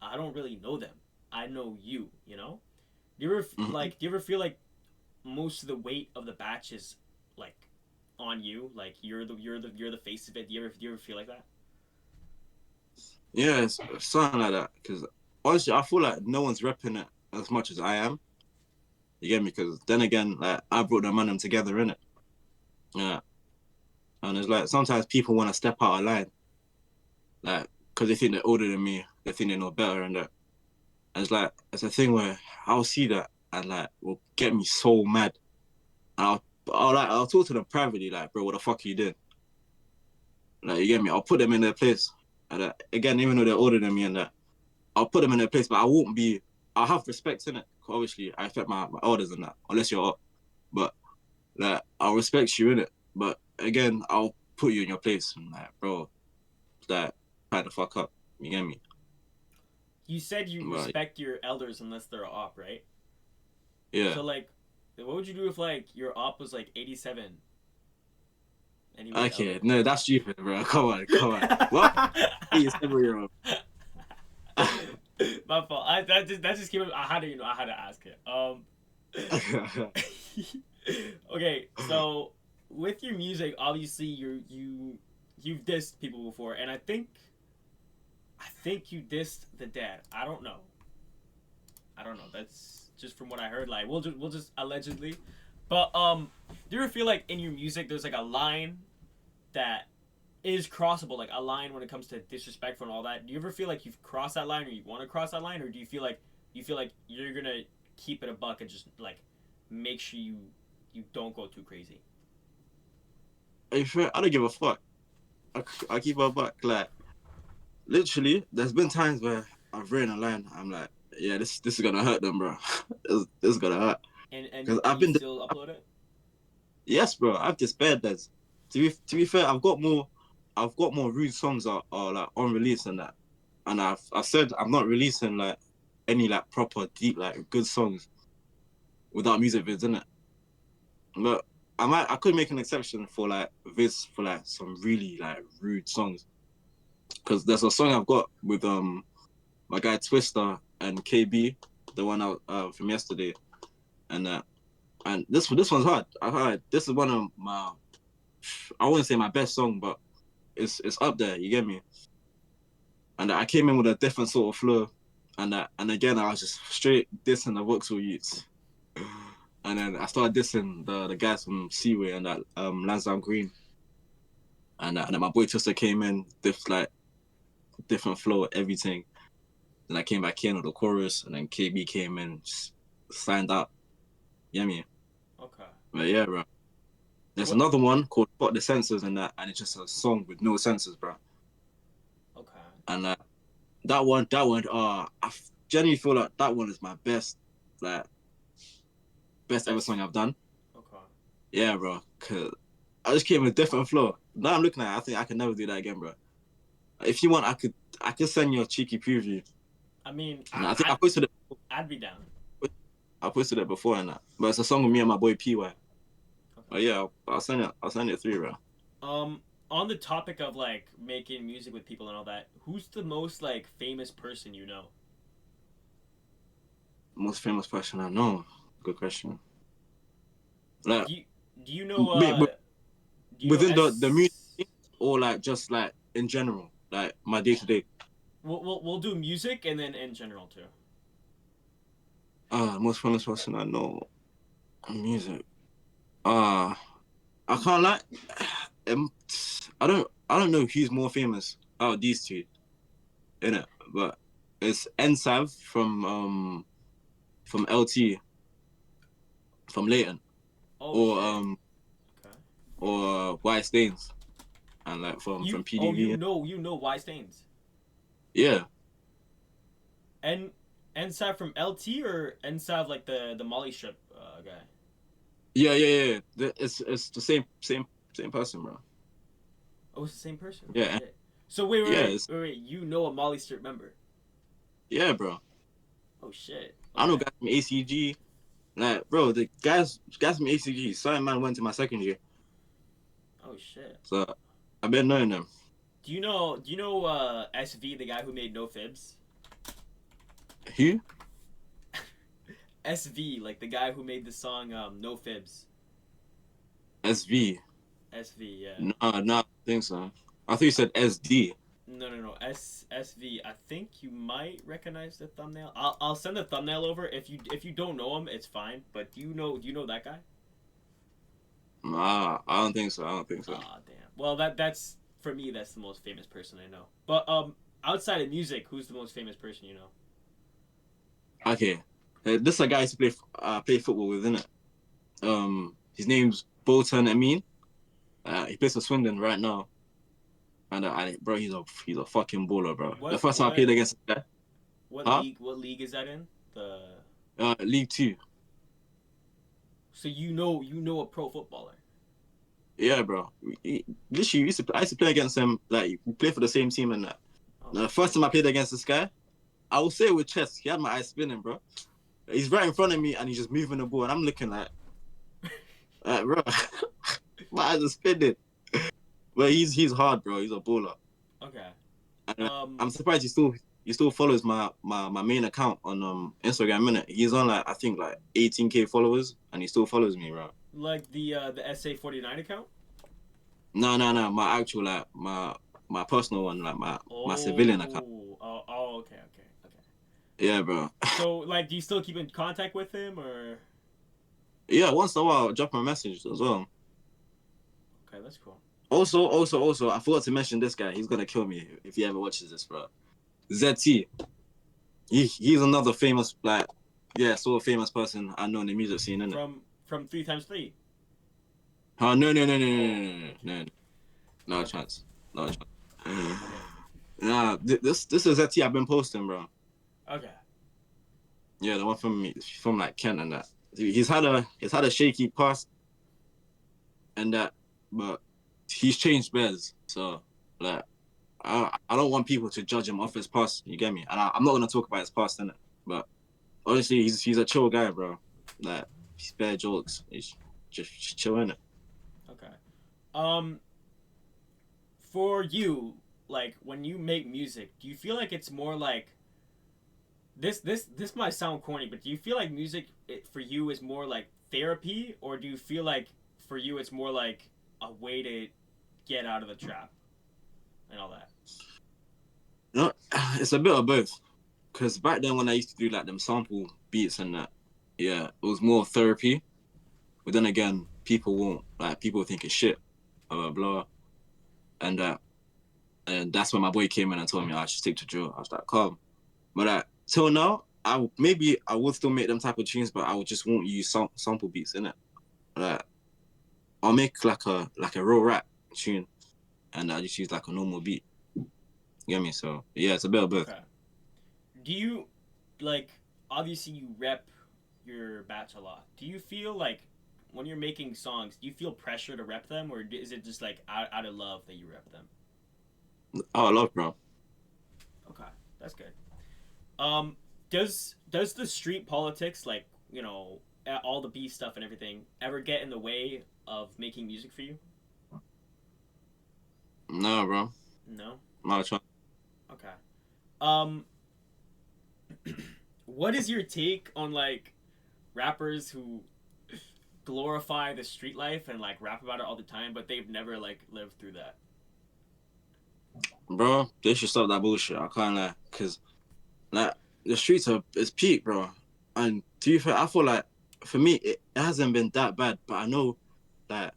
I don't really know them. I know you, you know. Mhm. Do you ever feel like most of the weight of the batch is like on you? Like you're the face of it. Do you ever feel like that? Yeah, it's something like that. Because honestly, I feel like no one's repping it as much as I am. You get me? Because then again, like I brought the man together in it. Yeah, and it's like sometimes people want to step out of line, like because they think they're older than me, they think they know better, and that. And it's like it's a thing where I'll see that and like will get me so mad. And I'll talk to them privately, like, bro, what the fuck are you doing? Like, you get me? I'll put them in their place. And again, even though they're older than me and that, I'll put them in their place, but I won't be. I'll have respect in it. Obviously, I respect my elders and that, unless you're up. But like, I'll respect you in it. But again, I'll put you in your place. And like, bro, like, tie the fuck up. You get me? You said you But respect your elders unless they're op, right? yeah. So like, what would you do if like your op was like 87 and he was your Okay, elder? no, that's stupid, bro. Come on, come on. What? He's 7 year old. My fault. That just came up. I had to I had to ask it. Okay, so with your music, obviously you've dissed people before, and I think you dissed the dad. I don't know. I don't know. That's just from what I heard. Like we'll just allegedly, but do you ever feel like in your music there's like a line that is crossable, like a line when it comes to disrespectful and all that? Do you ever feel like you've crossed that line, or you want to cross that line, or do you feel like you're gonna keep it a buck and just like make sure you don't go too crazy? Hey, fair, I don't give a fuck. I keep her back. Like, literally, there's been times where I've written a line. I'm like, yeah, this is gonna hurt them, bro. This is gonna hurt. Because And I've you been, still upload it? yes, bro. I've despaired. There's to be fair, I've got more rude songs are like on release and that. And I've said I'm not releasing like any like proper deep like good songs without music vids in it. But I could make an exception for like this for like some really like rude songs. Because there's a song I've got with my guy Twister and KB, the one out from yesterday, and this one's hard. I heard this is one of my, I wouldn't say my best song, but it's up there. You get me? And I came in with a different sort of flow, and again I was just straight dissing the Vauxhall youths, and then I started dissing the guys from Seaway and that Lansdowne Green, and then my boy Twister came in, like different flow, everything. Then I came back in with the chorus, and then KB came in, just signed up. Yeah, me. Okay. But yeah, bro. There's What? another one called "Fuck the Sensors" and that, and it's just a song with no censors, bro. Okay. And that one, genuinely feel like that one is my like best ever Best. song I've done. Okay. Yeah, bro. Cause I just came with a different flow. Now I'm looking at it, I think I can never do that again, bro. If you want, I could send you a cheeky preview. I mean, And I think I posted it. I'd be down. I posted it before and that, but it's a song with me and my boy PY. Okay. But yeah, I'll send it. I'll send it through, bro. On the topic of like making music with people and all that, who's the most like famous person you know? Most famous person I know. Good question. Like Do you do you know do you know within the music S? or like just like in general, like my day to day. We'll do music and then in general too. Most famous person I know. Music. Uh I can't like. Um, I don't know who's more famous out of these two, innit? But It's Nsav from LT from Leighton Oh or shit. Okay. White Stains and like from You PDV. know why stains. Yeah, And Ensav from LT or Ensav like the Molly strip guy. yeah. It's the same person, bro. Oh, it's the same person. Oh Yeah, shit. So wait, wait, yeah, wait, wait, wait. You know a Molly strip member? yeah, bro. Oh shit. I know Okay. guys from ACG. Like, bro, the guys from ACG. Certain man went to my second year, Oh shit. so I've been knowing them. Do you know SV, the guy who made No Fibs? Who? SV, like the guy who made the song No Fibs. SV. SV, yeah. No, no, I don't think so. I thought you said SD. No. SV. I think you might recognize the thumbnail. I'll send the thumbnail over. If you don't know him, it's fine. But do you know that guy? Nah, I don't think so. I don't think so. Ah, damn. Well, that's for me. That's the most famous person I know. But outside of music, who's the most famous person you know? Okay, this is a guy I used to play football with, innit? His name's Bolton Amin. He plays for Swindon right now, and bro, he's a fucking baller, bro. The What first time I played what against this guy, what huh? league? What league is that in? The League Two. So you know a pro footballer. Yeah, bro. Literally, I used to play against him. Like, we play for the same team and that. Oh The first shit. time I played against this guy, I will say it with chest. He had my eyes spinning, bro. He's right in front of me and he's just moving the ball, and I'm looking bro, my eyes are spinning. But he's hard, bro. He's a baller. Okay. And Um. I'm surprised he still follows my main account on Instagram. Minute, he's on like I think like 18K followers, and he still follows me, bro. Like the SA49 account. No. My actual like my personal one, like my civilian account. Oh. Okay. Yeah, bro. So like, do you still keep in contact with him or? Yeah, once in a while, I'll drop him a message as well. Okay, that's cool. Also, I forgot to mention this guy. He's gonna kill me if he ever watches this, bro. ZT. He's another famous like, yeah, sort of famous person I know in the music scene, innit? From 3 times 3. No, no Okay. chance, no chance. Okay. Nah, this is ZT I've been posting, bro. Okay. Yeah, the one from like Kent and that. He's had a shaky past and that, but he's changed bears. So like, I don't want people to judge him off his past. You get me? And I'm not gonna talk about his past in it, but honestly, he's a chill guy, bro. Like, he's bare jokes. He's just chill in it. Okay. Um. For you, like when you make music, do you feel like it's more like this might sound corny, but do you feel like music for you is more like therapy, or do you feel like for you it's more like a way to get out of the trap and all that? No, it's a bit of both. Cause back then when I used to do like them sample beats and that, yeah, it was more therapy. But then again, people think it's shit, blah blah blah, and that's when my boy came in and told me I should stick to drill. I was like, calm. But till now, I would still make them type of tunes, but I would just won't use sample beats in it. Like, I'll make like a real rap tune, and I just use like a normal beat. You get me? So yeah, it's a bit of both. Okay. Do you like obviously you rep your batch a lot. Do you feel like when you're making songs, do you feel pressure to rep them, or is it just like out of love that you rep them? Oh, I love, bro. Okay, that's good. Um, does the street politics, like all the beef stuff and everything, ever get in the way of making music for you? No, bro. No. No, try. Okay. Um, what is your take on like rappers who glorify the street life and like rap about it all the time, but they've never like lived through that? Bro, they should stop that bullshit. I can't lie, cause like the streets are it's peak, bro. And to be fair, I feel like for me it hasn't been that bad, but I know that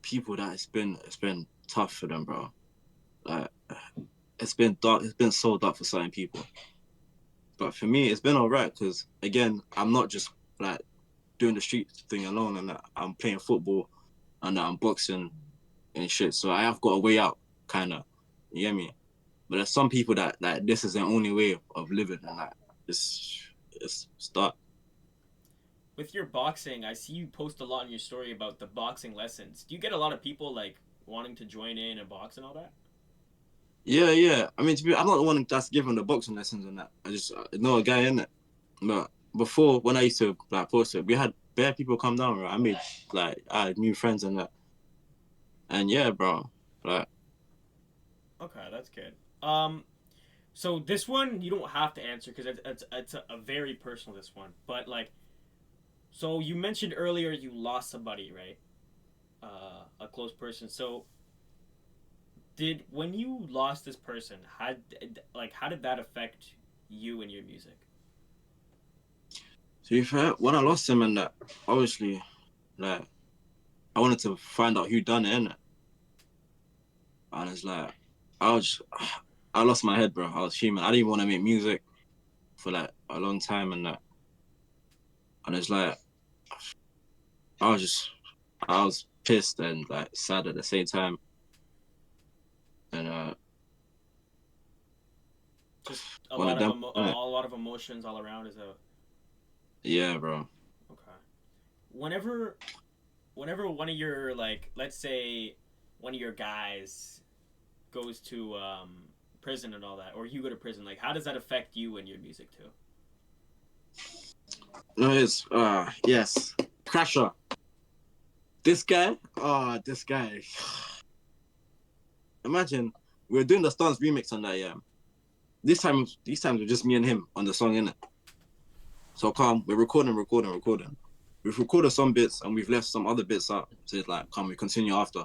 people that it's been tough for them, bro. Like, it's been dark. It's been so dark for certain people. But for me, it's been alright because again, I'm not just like doing the street thing alone, and that I'm playing football, and that I'm boxing and shit. So I have got a way out, kind of. You get me? But there's some people that like this is their only way of living, and like it's start. With your boxing, I see you post a lot in your story about the boxing lessons. Do you get a lot of people like wanting to join in and box and all that? Yeah, yeah. I mean, I'm not the one that's giving the boxing lessons and that. I just know a guy in it. But before, when I used to like post it, we had bare people come down. Right? I made like I had new friends and that. And yeah, bro. Like, Okay, that's good. So this one you don't have to answer because it's a very personal this one. But like, so you mentioned earlier you lost somebody, right? A close person. So did when you lost this person, how did that affect you and your music? to be fair, when I lost him and that, obviously, like, I wanted to find out who done it, innit? And it's like, I was, I lost my head, bro. I was human. I didn't even want to make music for like a long time and that. And it's like, I was just, I was pissed and like sad at the same time. And Just one of them, a lot of emotions all around. Is a yeah, bro. okay. Whenever one of your like, let's say, one of your guys goes to prison and all that, or you go to prison, like how does that affect you and your music too? No, it's yes, Crasher. This guy. Imagine we were doing the Stance remix on that, yeah. These times were just me and him on the song, innit? So calm, we're recording. We've recorded some bits and we've left some other bits out. So it's like, calm, we continue after.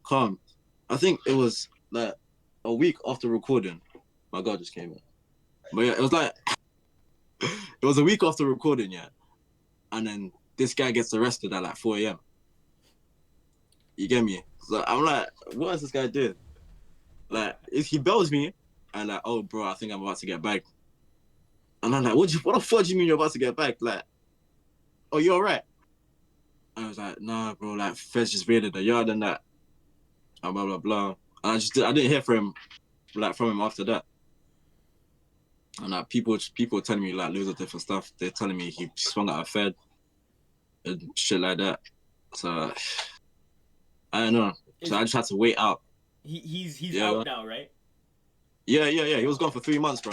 Calm. I think it was like a week after recording. My God just came in. But yeah, it was like it was a week after recording, yeah. And then this guy gets arrested at like 4 a.m. You get me? So I'm like, what is this guy doing? Okay. Like, if he bells me, and like, oh, bro, I think I'm about to get back. And I'm like, what the fuck do you mean you're about to get back? Like, oh, you're right. I was like, nah, bro, like, Feds just raided the yard and that, and blah, blah, blah. And I didn't hear from him after that. And like, people telling me like loads of different stuff. They're telling me he swung at a Fed and shit like that. So, I don't know. Is So I just had to wait out. he's Yeah, out now, right? yeah. He was gone for 3 months, bro.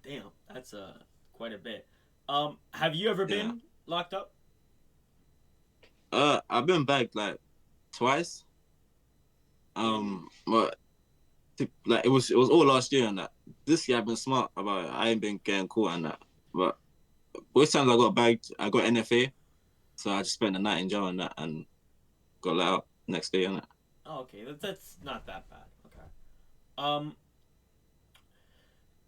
Damn, that's quite a bit. Have you ever Yeah. been locked up? I've been back like twice. In But like it was all last year and that. This year I've been smart about it. I ain't been getting caught and that. But both times I got bagged, I got NFA, so I just spent the night in jail and that, and got let out next day and that. oh, okay, that's not that bad. Okay. Um,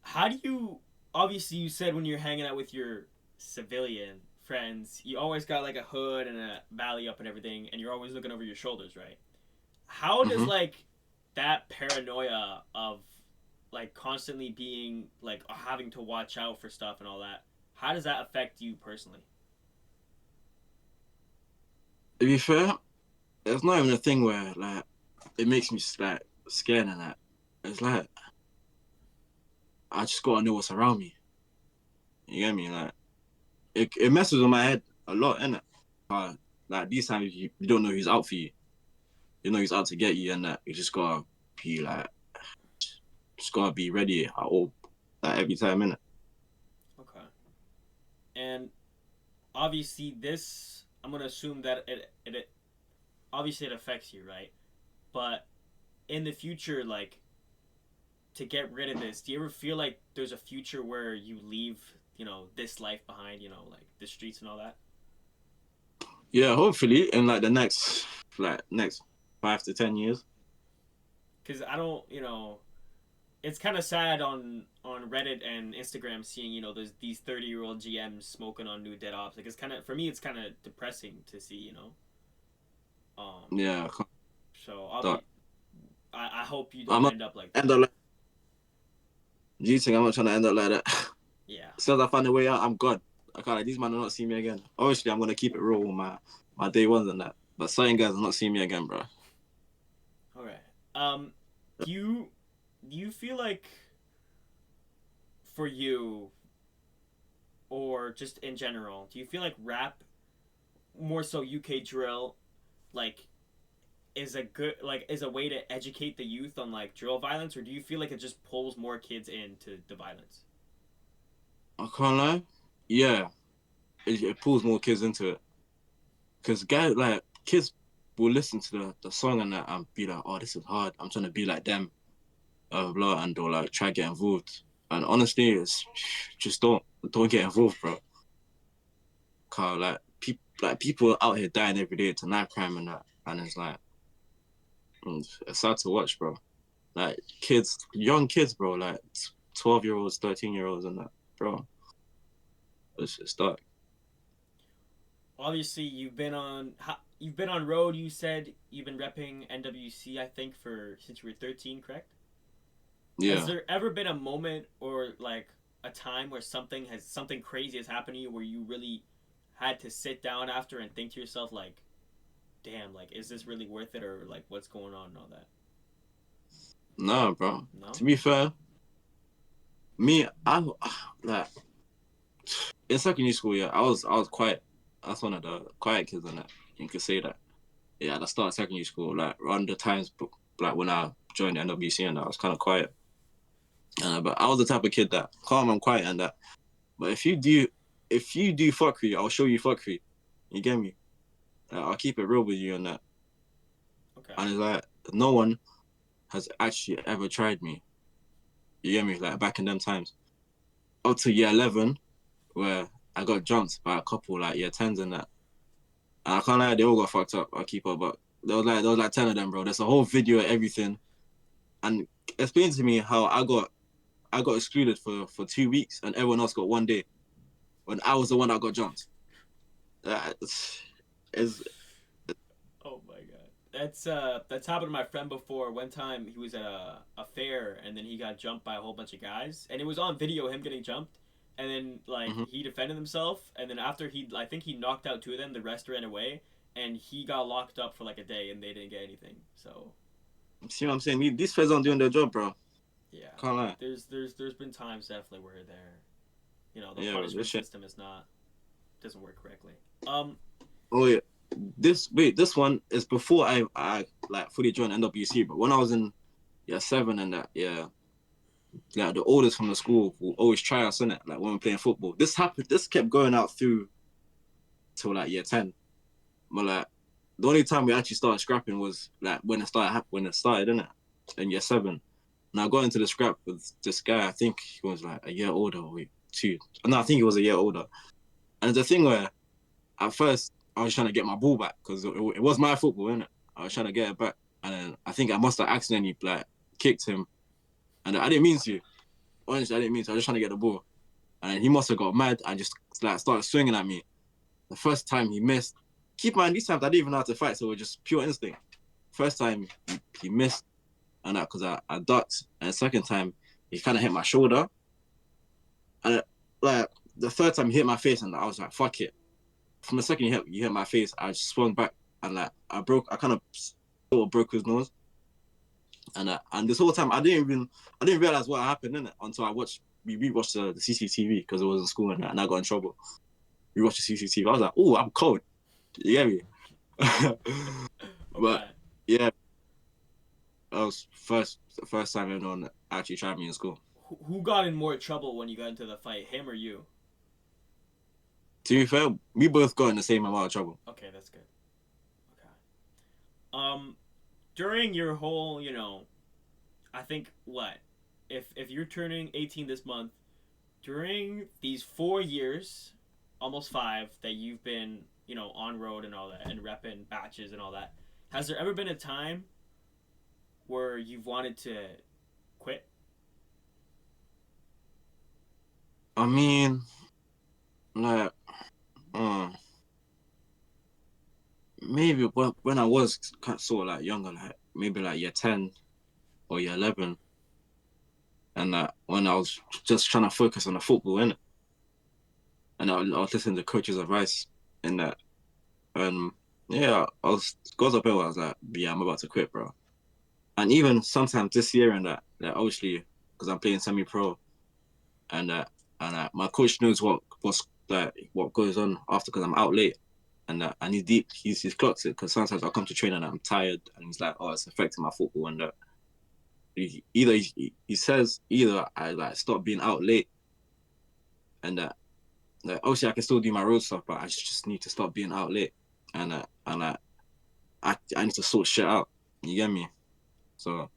how do you? Obviously, you said when you're hanging out with your civilian friends, you always got like a hood and a valley up and everything, and you're always looking over your shoulders, right? How does Mm-hmm. like that paranoia of like constantly being like having to watch out for stuff and all that? How does that affect you personally? To be fair, it's not even a thing where like it makes me like scared and that. It's like I just gotta know what's around me. You get me? Like it messes with my head a lot, innit? Like these times you don't know who's out for you. You know who's out to get you, and that you just gotta be like, just gotta be ready at all, like every time, innit? Okay. And obviously, this I'm gonna assume that it obviously it affects you, right? But in the future, like to get rid of this, do you ever feel like there's a future where you leave, this life behind, like the streets and all that? Yeah, hopefully in like the next 5 to 10 years. Because I don't, it's kind of sad on Reddit and Instagram seeing, there's these 30-year-old GMs smoking on new dead ops. Like it's kind of for me, it's kind of depressing to see. Um, Yeah, so that, I hope you I'm don't not end up like end that. up like Do you think I'm not trying to end up like that? Yeah. As soon as I find a way out, I'm gone. I can't, like, these men will not see me again. Obviously, I'm going to keep it real with my day ones and that. But certain guys will not see me again, bro. All right. Um, do you feel like for you or just in general, do you feel like rap more so UK drill like is a good like is a way to educate the youth on like drill violence, or do you feel like it just pulls more kids into the violence? I can't lie. Yeah, it pulls more kids into it. Because guys, like, kids will listen to the song and that and be like, oh, this is hard. I'm trying to be like them, blah, and they'll like try to get involved. And honestly, it's just don't get involved, bro. Cause people out here dying every day to knife crime and that, and it's like it's sad to watch, bro. Like kids, young kids, bro, like 12-year-olds, 13-year-olds, and that, bro. It's dark. Obviously, you've been on road. You said you've been repping NWC, I think, for since you were 13, correct? Has Yeah. there ever been a moment or like a time where something crazy has happened to you where you really had to sit down after and think to yourself like, damn, like is this really worth it, or like what's going on and all that? Nah, bro. No. To be fair, me, I like in secondary school, yeah, I was quiet. I was one of the quiet kids in that. You could say that. Yeah, at the start of secondary school, like around the times, like when I joined the NWC and that, I was kind of quiet. But I was the type of kid that calm and quiet and that. But if you do fuckery, I'll show you fuckery. You get me? I'll keep it real with you on that. Okay. And it's like no one has actually ever tried me. You get me? Like back in them times, up to year 11, where I got jumped by a couple like year 10s and that. And I can't lie, they all got fucked up. I keep up, but there was like 10 of them, bro. There's a whole video of everything. And explain to me how I got excluded for 2 weeks and everyone else got one day when I was the one that got jumped. That is Oh my god. That's happened to my friend before. One time he was at a fair and then he got jumped by a whole bunch of guys and it was on video him getting jumped, and then like mhm. he defended himself, and then after I think he knocked out two of them, the rest ran away, and he got locked up for like a day and they didn't get anything. So See what I'm saying? These feds aren't doing their job, bro. yeah, Can't lie. there's been times definitely where the Yeah, bro, this punishment shit. system is not doesn't work correctly. Oh yeah, this one is before I like fully joined NWC, but when I was in year 7 and that, yeah, like the oldest from the school will always try us in it, like when we're playing football. This kept going out through till like year 10. But like the only time we actually started scrapping was like when it started, innit? In year 7. And I got into the scrap with this guy. I think he was like a year older, or two. No, I think he was a year older. And the thing where at first I was trying to get my ball back because it was my football, innit? I was trying to get it back, and then I think I must have accidentally like kicked him, and I didn't mean to. Honestly, I didn't mean to. I was just trying to get the ball, and then he must have got mad and just like started swinging at me. The first time he missed. Keep in mind, these times I didn't even know how to fight, so it was just pure instinct. First time he missed, and that because I ducked, and the second time he kind of hit my shoulder, and like the third time he hit my face, and I was like, "Fuck it." From the second you hit my face, I just swung back and like I kind of sort of broke his nose, and this whole time I didn't realize what happened in it until we rewatched the CCTV because it was in school and I got in trouble. We watched the CCTV. I was like, oh, I'm cold. You get me? But Okay. yeah, that was the first time anyone actually tried me in school. Who got in more trouble when you got into the fight, him or you? To be fair, we both got in the same amount of trouble. Okay, that's good. Okay. During your whole, I think what, if you're turning 18 this month, during these 4 years, almost five that you've been, on road and all that, and repping batches and all that, has there ever been a time where you've wanted to quit? I mean, like, maybe when I was sort of like younger, like maybe like year 10 or year 11, and when I was just trying to focus on the football in it, and I was listening to coach's advice in that, yeah, I was goes up hill. I was like, yeah, I'm about to quit, bro. And even sometimes this year and that obviously because I'm playing semi-pro and my coach knows what goes on after because I'm out late and he's clocked it because sometimes I come to train and I'm tired and he's like, oh, it's affecting my football and he says either I like stop being out late and like, obviously I can still do my road stuff but I just need to stop being out late and I need to sort shit out. You get me? So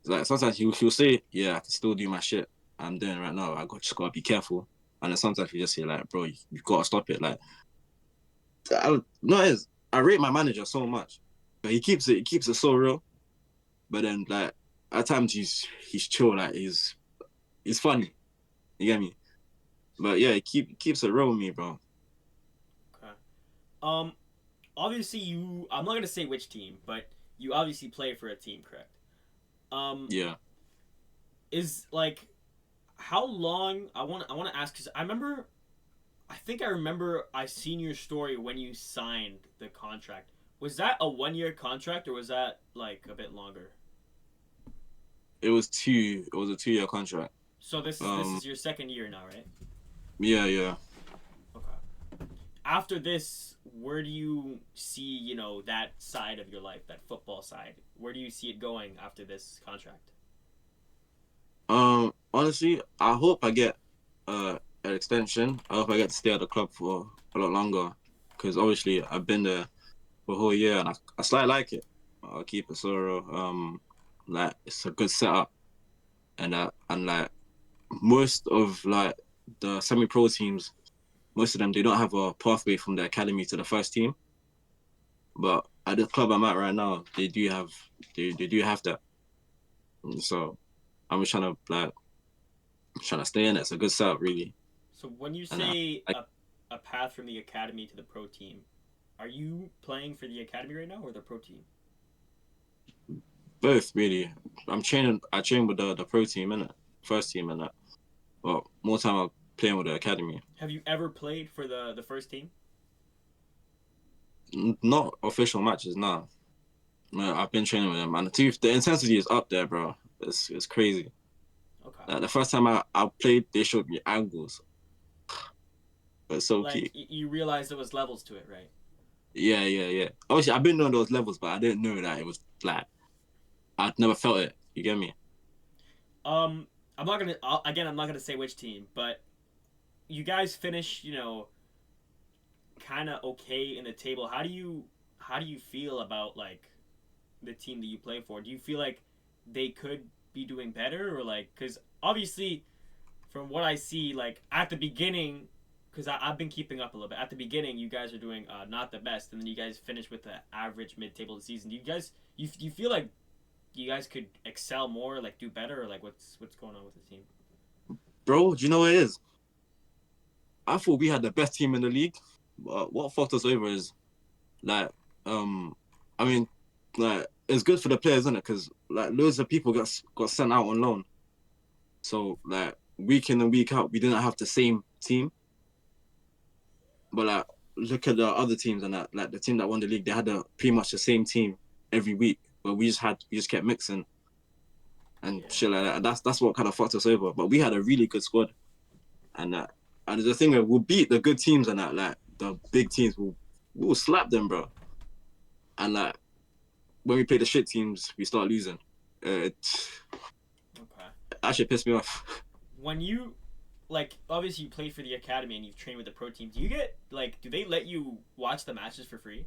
like sometimes he'll say, yeah, I can still do my shit I'm doing right now. Just gotta be careful. And then sometimes he just say like, bro, you gotta stop it. Like, no, is I rate my manager so much, but he keeps it so real. But then like at times he's chill, like he's funny. You get me? But yeah, he keeps it real with me, bro. Okay. Um, obviously I'm not gonna say which team, but you obviously play for a team, correct? Um, Yeah. is like how long I want to ask because I think I remember I seen your story when you signed the contract. Was that a 1 year contract or was that like a bit longer? It was a 2 year contract. So this is your second year now, right? Yeah, yeah. Okay. After this, where do you see, that side of your life, that football side? Where do you see it going after this contract? Honestly, I hope I get an extension. I hope I get to stay at the club for a lot longer, because obviously I've been there for a whole year and I slightly like it. I'll keep it thorough. Like it's a good setup, and like most of like the semi-pro teams, most of them they don't have a pathway from the academy to the first team. But at the club I'm at right now, they do have that. So I'm just trying to stay in it. It's a good setup, really. So when you And say I a path from the academy to the pro team, are you playing for the academy right now or the pro team? both really. I train with the pro team in it, first team in it. But more time I'm playing with the academy. Have you ever played for the first team? Not official matches, nah. No, I've been training with them, and the intensity is up there, bro. It's crazy. Okay. The first time I played, they showed me angles. It's so Like peak. you realize there was levels to it, right? Yeah, yeah, yeah. Obviously, I've been knowing those levels, but I didn't know that it was like I'd never felt it. You get me? Um, I'm not gonna say which team, but you guys finish, kind of okay in the table. How do you feel about like the team that you play for? Do you feel like they could be doing better or like because obviously from what I see like at the beginning because I've been keeping up a little bit at the beginning you guys are doing not the best and then you guys finish with the average mid-table of the season. Do you guys you feel like you guys could excel more like do better or like what's going on with the team? Bro, do you know what it is? I thought we had the best team in the league, but what fucked us over is like, um, I mean, like it's good for the players, isn't it? Because like loads of people got sent out on loan, so like week in and week out, we didn't have the same team. But like, look at the other teams and that, like the team that won the league, they had pretty much the same team every week, but we just kept mixing and Yeah. shit like that. And that's what kind of fucked us over. But we had a really good squad, and and the thing is, we'll beat the good teams and that, like the big teams, we'll slap them, bro. And like when we play the shit teams, we start losing. It Okay. actually pissed me off. When you like obviously you play for the academy and you've trained with the pro team, do you get like do they let you watch the matches for free?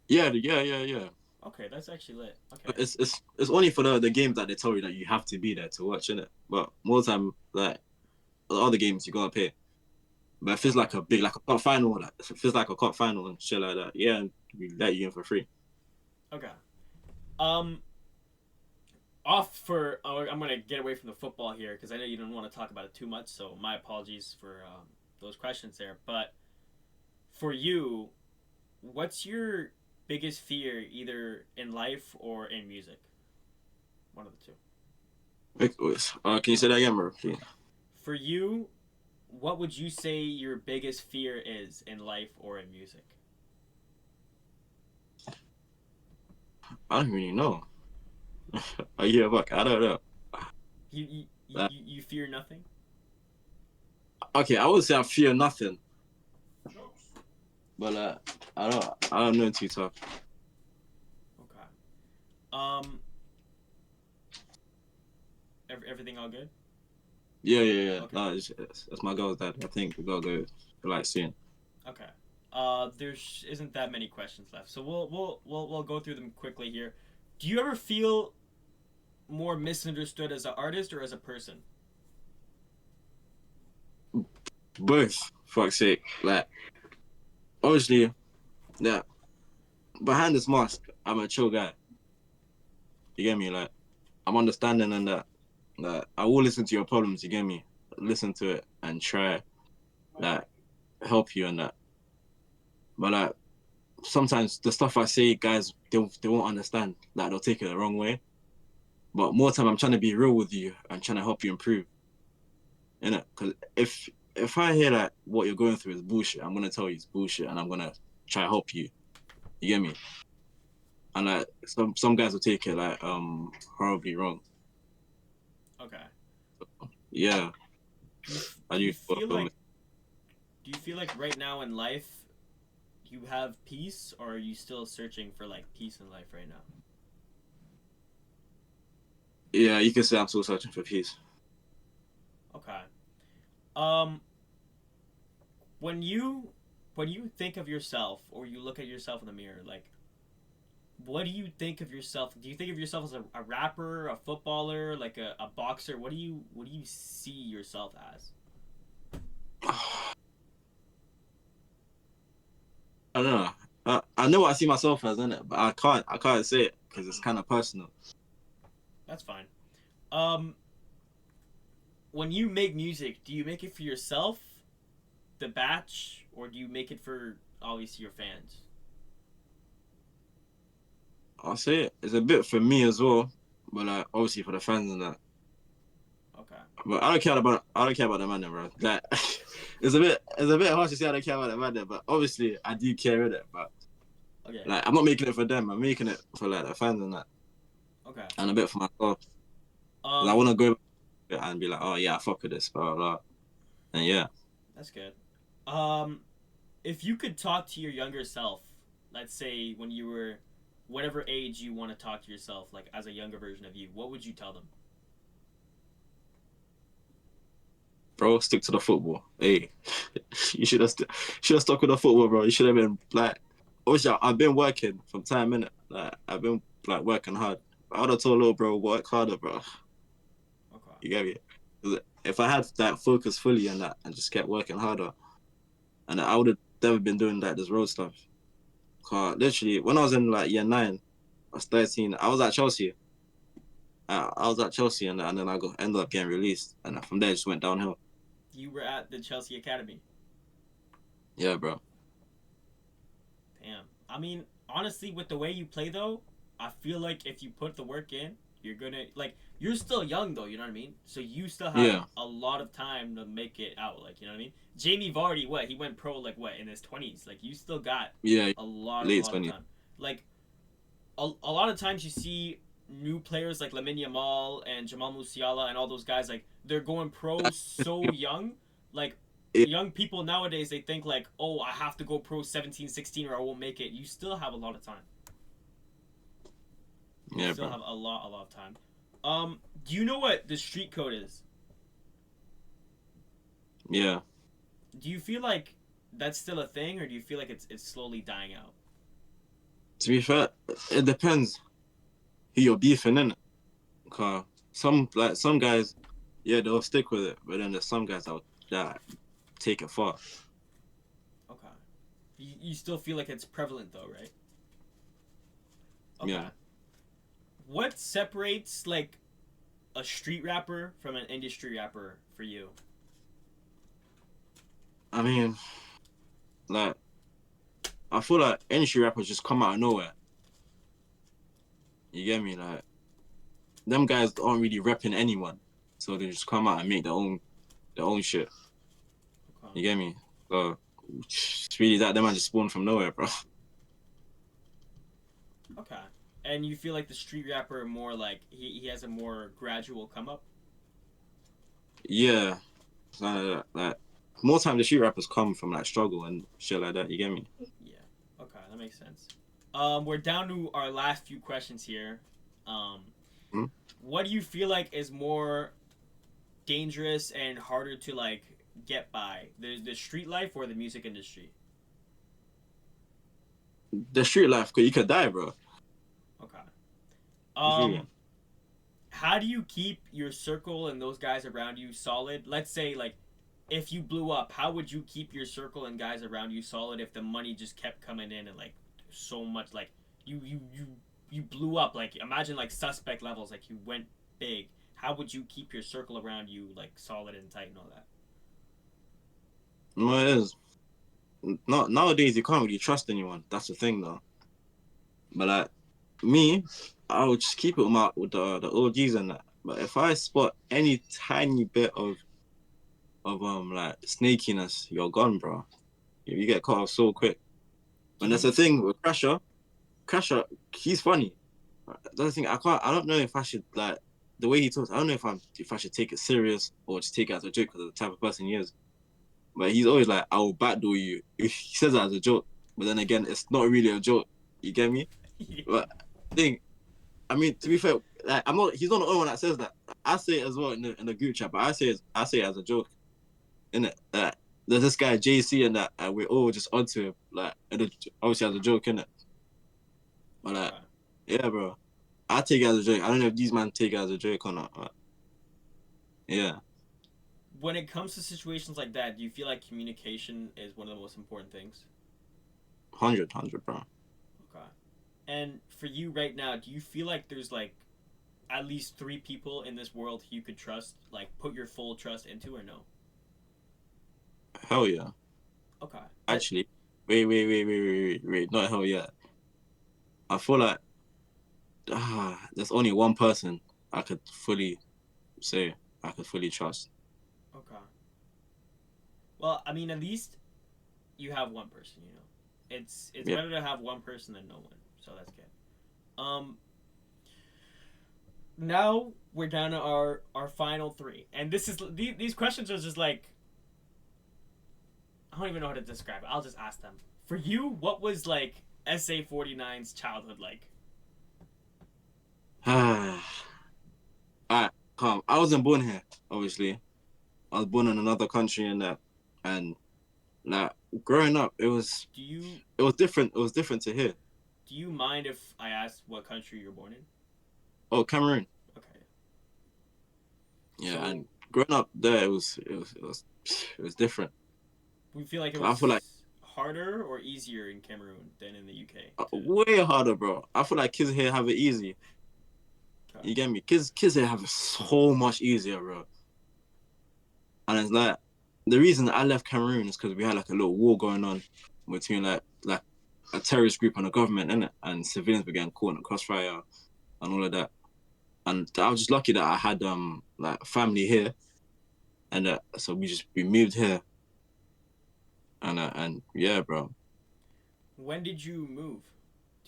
Yeah, yeah, yeah, yeah. Okay, that's actually lit. Okay. It's only for the games that they tell you that you have to be there to watch, innit? But more time, like the other games, you gotta pay. But if it's like Okay. a big, like a cup final, like if it feels like a cup final and shit like that, yeah, we let you in for free. Okay. Um, off for. I'm gonna get away from the football here because I know you don't want to talk about it too much. So my apologies for those questions there. But for you, what's your biggest fear, either in life or in music? One of the two. Can you say that again, bro? Please? For you, what would you say your biggest fear is in life or in music? I don't really know. Yeah, fuck, I don't know. Like, You fear nothing? okay, I would say I fear nothing, but I don't know too tough. Okay. Everything all good? Yeah. Okay. No, it's my goal that I think we gotta go like soon. Okay. There isn't that many questions left, so we'll go through them quickly here. Do you ever feel more misunderstood as an artist or as a person? Both, fuck's sake. Like, obviously, yeah, behind this mask, I'm a chill guy. You get me? Like, I'm understanding and that. Like, I will listen to your problems. You get me? Listen to it and try, like, help you and that. But like, sometimes the stuff I say, guys, they won't understand. Like, they'll take it the wrong way. But more time, I'm trying to be real with you and trying to help you improve. Innit? Because if I hear that what you're going through is bullshit, I'm gonna tell you it's bullshit, and I'm gonna try to help you. You get me? And like some guys will take it like horribly wrong. Okay. Yeah, Do you I do do. you feel like do you feel like right now in life you have peace, or are you still searching for like peace in life right now? Yeah, you can say I'm still searching for peace. Okay. Um, when you when you think of yourself or you look at yourself in the mirror, like what do you think of yourself? Do you think of yourself as a rapper, a footballer, like a boxer? What do you see yourself as? I don't know. I know what I see myself as, innit? But I can't say it because it's kind of personal. That's fine. Um, when you make music, do you make it for yourself, the batch, or do you make it for obviously your fans? I'll say it. It's a bit for me as well, but like obviously for the fans and that. Okay. But I don't care about the man, bro. Like it's a bit harsh to say I don't care about the man, but obviously I do care in it. But Okay. like I'm not making it for them. I'm making it for like the fans and that, Okay. and a bit for myself. 'Cause I Um, want to go and be like, oh yeah, I fuck with this, blah blah, blah. And yeah, that's good. Um, if you could talk to your younger self, let's say when you were whatever age you want to talk to yourself, like as a younger version of you, what would you tell them? bro, stick to the football. Hey, you should have stuck with the football, bro. You should have been like, obviously I've been working from time in it. Like I've been like working hard. I would have told little bro work harder, bro. Okay. You get me? 'Cause if I had that focus fully on that and just kept working harder, and I would have never been doing like this road stuff. Cause literally, when I was in like year 9, I was 13. I was at Chelsea. I was at Chelsea, and then ended up getting released, and from there it just went downhill. You were at the Chelsea Academy. Yeah, bro. Damn. I mean, honestly, with the way you play though, I feel like if you put the work in, you're gonna like. You're still young though, you know what I mean? So you still have Yeah, a lot of time to make it out, like you know what I mean. Jamie Vardy, what he went pro like what in his 20s? Like you still got yeah. a Late lot of 20s. time. Like a lot of times you see new players like Lamine Yamal and Jamal Musiala and all those guys like they're going pro so young. Like Yeah, young people nowadays they think like, "Oh, I have to go pro 17, 16 or I won't make it." You still have a lot of time. You yeah, still bro. have a lot of time. Do you know what the street code is? Yeah. Do you feel like that's still a thing or do you feel like it's slowly dying out? To be fair, it depends who you're beefing in. Cause some guys, yeah, they'll stick with it, but then there's some guys that take it far. Okay. You still feel like it's prevalent though, right? Okay. Yeah. What separates like a street rapper from an industry rapper for you? I mean, like I feel like industry rappers just come out of nowhere. You get me? Like them guys aren't really repping anyone, so they just come out and make their own shit. Okay. You get me? So it's really that them man just spawned from nowhere, bro. Okay. And you feel like the street rapper more like he has a more gradual come up? Yeah, like more time the street rappers come from like struggle and shit like that. You get me? Yeah. Okay, that makes sense. We're down to our last few questions here. Um, Hmm? what do you feel like is more dangerous and harder to like get by? The street life or the music industry? The street life, cause you could die, bro. Okay. You feel me? Um, how do you keep your circle and those guys around you solid? Let's say like if you blew up, how would you keep your circle and guys around you solid if the money just kept coming in and like so much like you blew up, like imagine like suspect levels, like you went big. How would you keep your circle around you like solid and tight and all that? No, it is. Not nowadays. You can't really trust anyone. That's the thing, though. But like me, I would just keep it with the OGs and that. But if I spot any tiny bit of like snakiness, you're gone, bro. You get caught off so quick. Do And that's the you thing with Crasher. Crasher, he's funny. That's the thing. I don't know if I should like the way he talks. I don't know if I should take it serious or just take it as a joke because of the type of person he is. But he's always like, I will backdoor you. He says that as a joke, but then again, it's not really a joke. You get me? But thing, I mean, to be fair, like I'm not. He's not the only one that says that. I say it as well in the group chat, but I say it as a joke. In it, there's this guy JC and that, and we're all just onto him, like obviously as a joke, in it. But like, okay. yeah, bro, I take it as a joke. I don't know if these men take it as a joke or not. But yeah, When it comes to situations like that, do you feel like communication is one of the most important things? 100, bro. Okay. And for you right now, do you feel like there's like at least three people in this world you could trust, like put your full trust into, or no? Hell yeah. Okay. Actually, wait. Not hell yeah. I feel like there's only one person I could fully say I could fully trust. Okay. Well, I mean, at least you have one person. You know, it's Yeah, better to have one person than no one. So that's good. Now we're down to our final three, and this is these questions are just like I don't even know how to describe it. I'll just ask them. For you, what was like SA49's childhood like? Alright, calm. I wasn't born here, obviously. I was born in another country and that, and like growing up, Do you it was different. It was different to here. do you mind if I ask what country you're born in? Oh, Cameroon. Okay. Yeah, So and growing up there, it was different. we feel like it I feel like was harder or easier in Cameroon than in the UK. way harder, bro. I feel like kids here have it easy. Okay. You get me? Kids here have it so much easier, bro. And it's like the reason I left Cameroon is because we had like a little war going on between like a terrorist group and the government, innit? And civilians were getting caught in the crossfire and all of that. And I was just lucky that I had like family here, and so we moved here, and yeah, bro. When did you move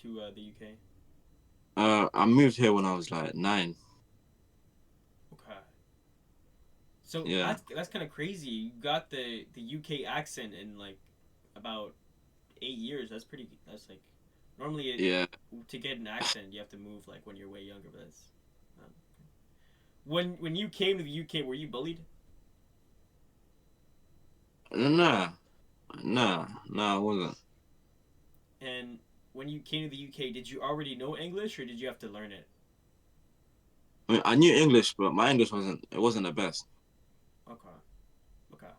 to the UK? I moved here when I was like 9. Okay. So Yeah, that's kind of crazy. You got the UK accent in like about 8 years. That's pretty. That's like normally yeah. to get an accent you have to move like when you're way younger. But that's um, when you came to the UK, were you bullied? Nah, nah, I wasn't. And when you came to the UK, did you already know English or did you have to learn it? I mean, I knew English, but my English wasn't the best. Okay. Okay.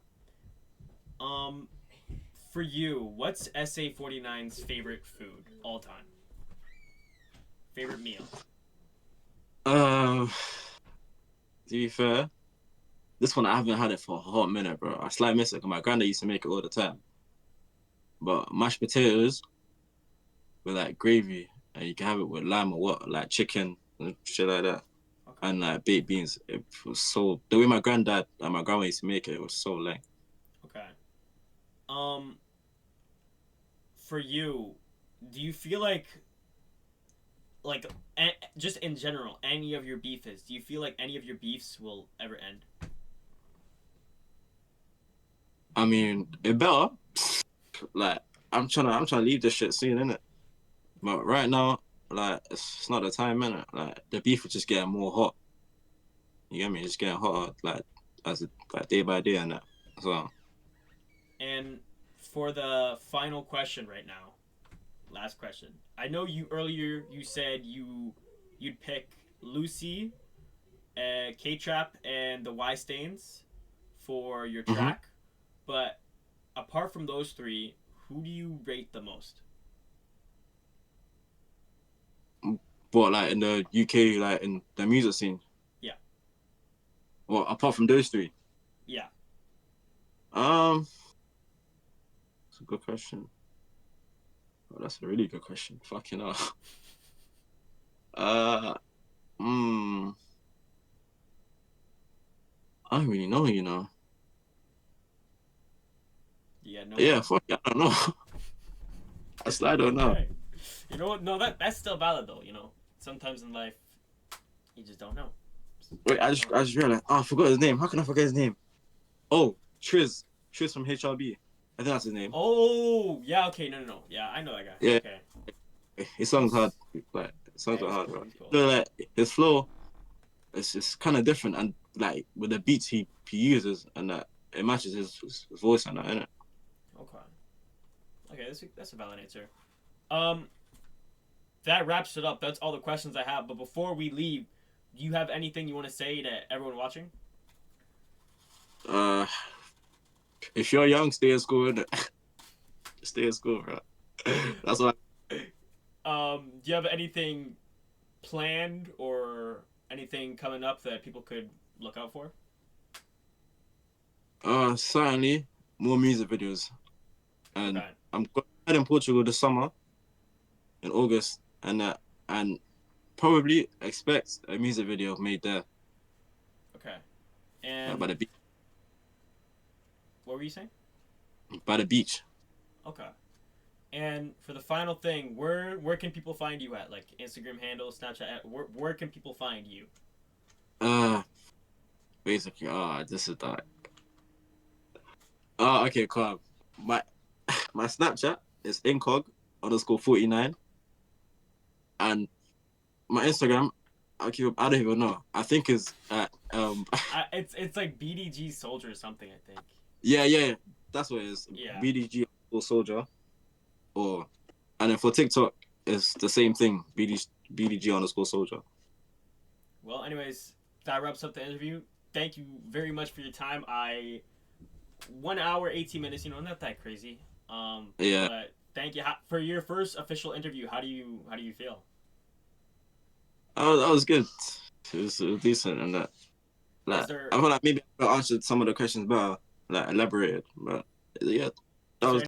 Um, for you, what's SA49's favorite food all time? Favorite meal? To be fair, this one I haven't had it for a hot minute, bro. I slightly miss it because my granddad used to make it all the time. But mashed potatoes with like gravy, and you can have it with lime or what, like chicken and shit like that. and like baked beans. It was so the way my granddad and my grandma used to make it. It was so like. Okay. Um, for you, do you feel like just in general, any of your beefs? Do you feel like any of your beefs will ever end? I mean, it better. Like I'm trying to leave this shit soon, innit? But right now, like it's not the time, innit? Like the beef is just getting more hot. You get me? It's getting hotter, like like day by day and that. So And for the final question right now, last question. I know you earlier you said you'd pick Lucy, K Trap, and the Y Stains for your mm-hmm. track, but apart from those three, who do you rate the most? But like in the UK, like in the music scene. Yeah. Well, apart from those three. Yeah. That's a good question. Oh, that's a really good question. Fucking hell. Uh, mm, I don't really know, you know. Yeah. No Yeah, one. fuck, I don't know. I don't know. Okay. You know what? No, that's still valid though. You know, sometimes in life, you just don't know. Wait, I just realized. Oh, I forgot his name. How can I forget his name? Oh, Triz from HRB. I think that's his name. Oh, yeah. Okay. No, no, no. Yeah, I know that guy. Yeah, Okay. his songs hard. He's, Like his songs yeah, are he's hard, cool. bro. He's cool. So, like his flow, it's just kind of different, and like with the beats he uses, and that it matches his voice and that, innit? Okay. Okay, that's a valid answer. Um, that wraps it up. That's all the questions I have. But before we leave, do you have anything you want to say to everyone watching? Uh, if you're young, stay in school, innit? Stay in school, bro. That's what. Do you have anything planned or anything coming up that people could look out for? Certainly more music videos, and Okay. I'm going in Portugal this summer in August, and probably expect a music video made there Okay. And by the beach. what were you saying? By the beach. Okay. And for the final thing, where can people find you at? Like Instagram handle, Snapchat. Where can people find you? Uh, Basically, this is that. Okay, cool. My my Snapchat is incog_49, and my Instagram, I don't even know. I think is at It's like BDG Soldier or something. I think. yeah, that's what it is. Yeah. BDG or Soldier, or and then for TikTok it's the same thing. BDG_Soldier. Well, anyways, that wraps up the interview. Thank you very much for your time. 1 hour 18 minutes. You know, not that crazy. Yeah. But thank you for your first official interview. How do you feel? That was good. It was decent and that. Like There, I feel like maybe I answered some of the questions better, like elaborated. But yeah, that is was. there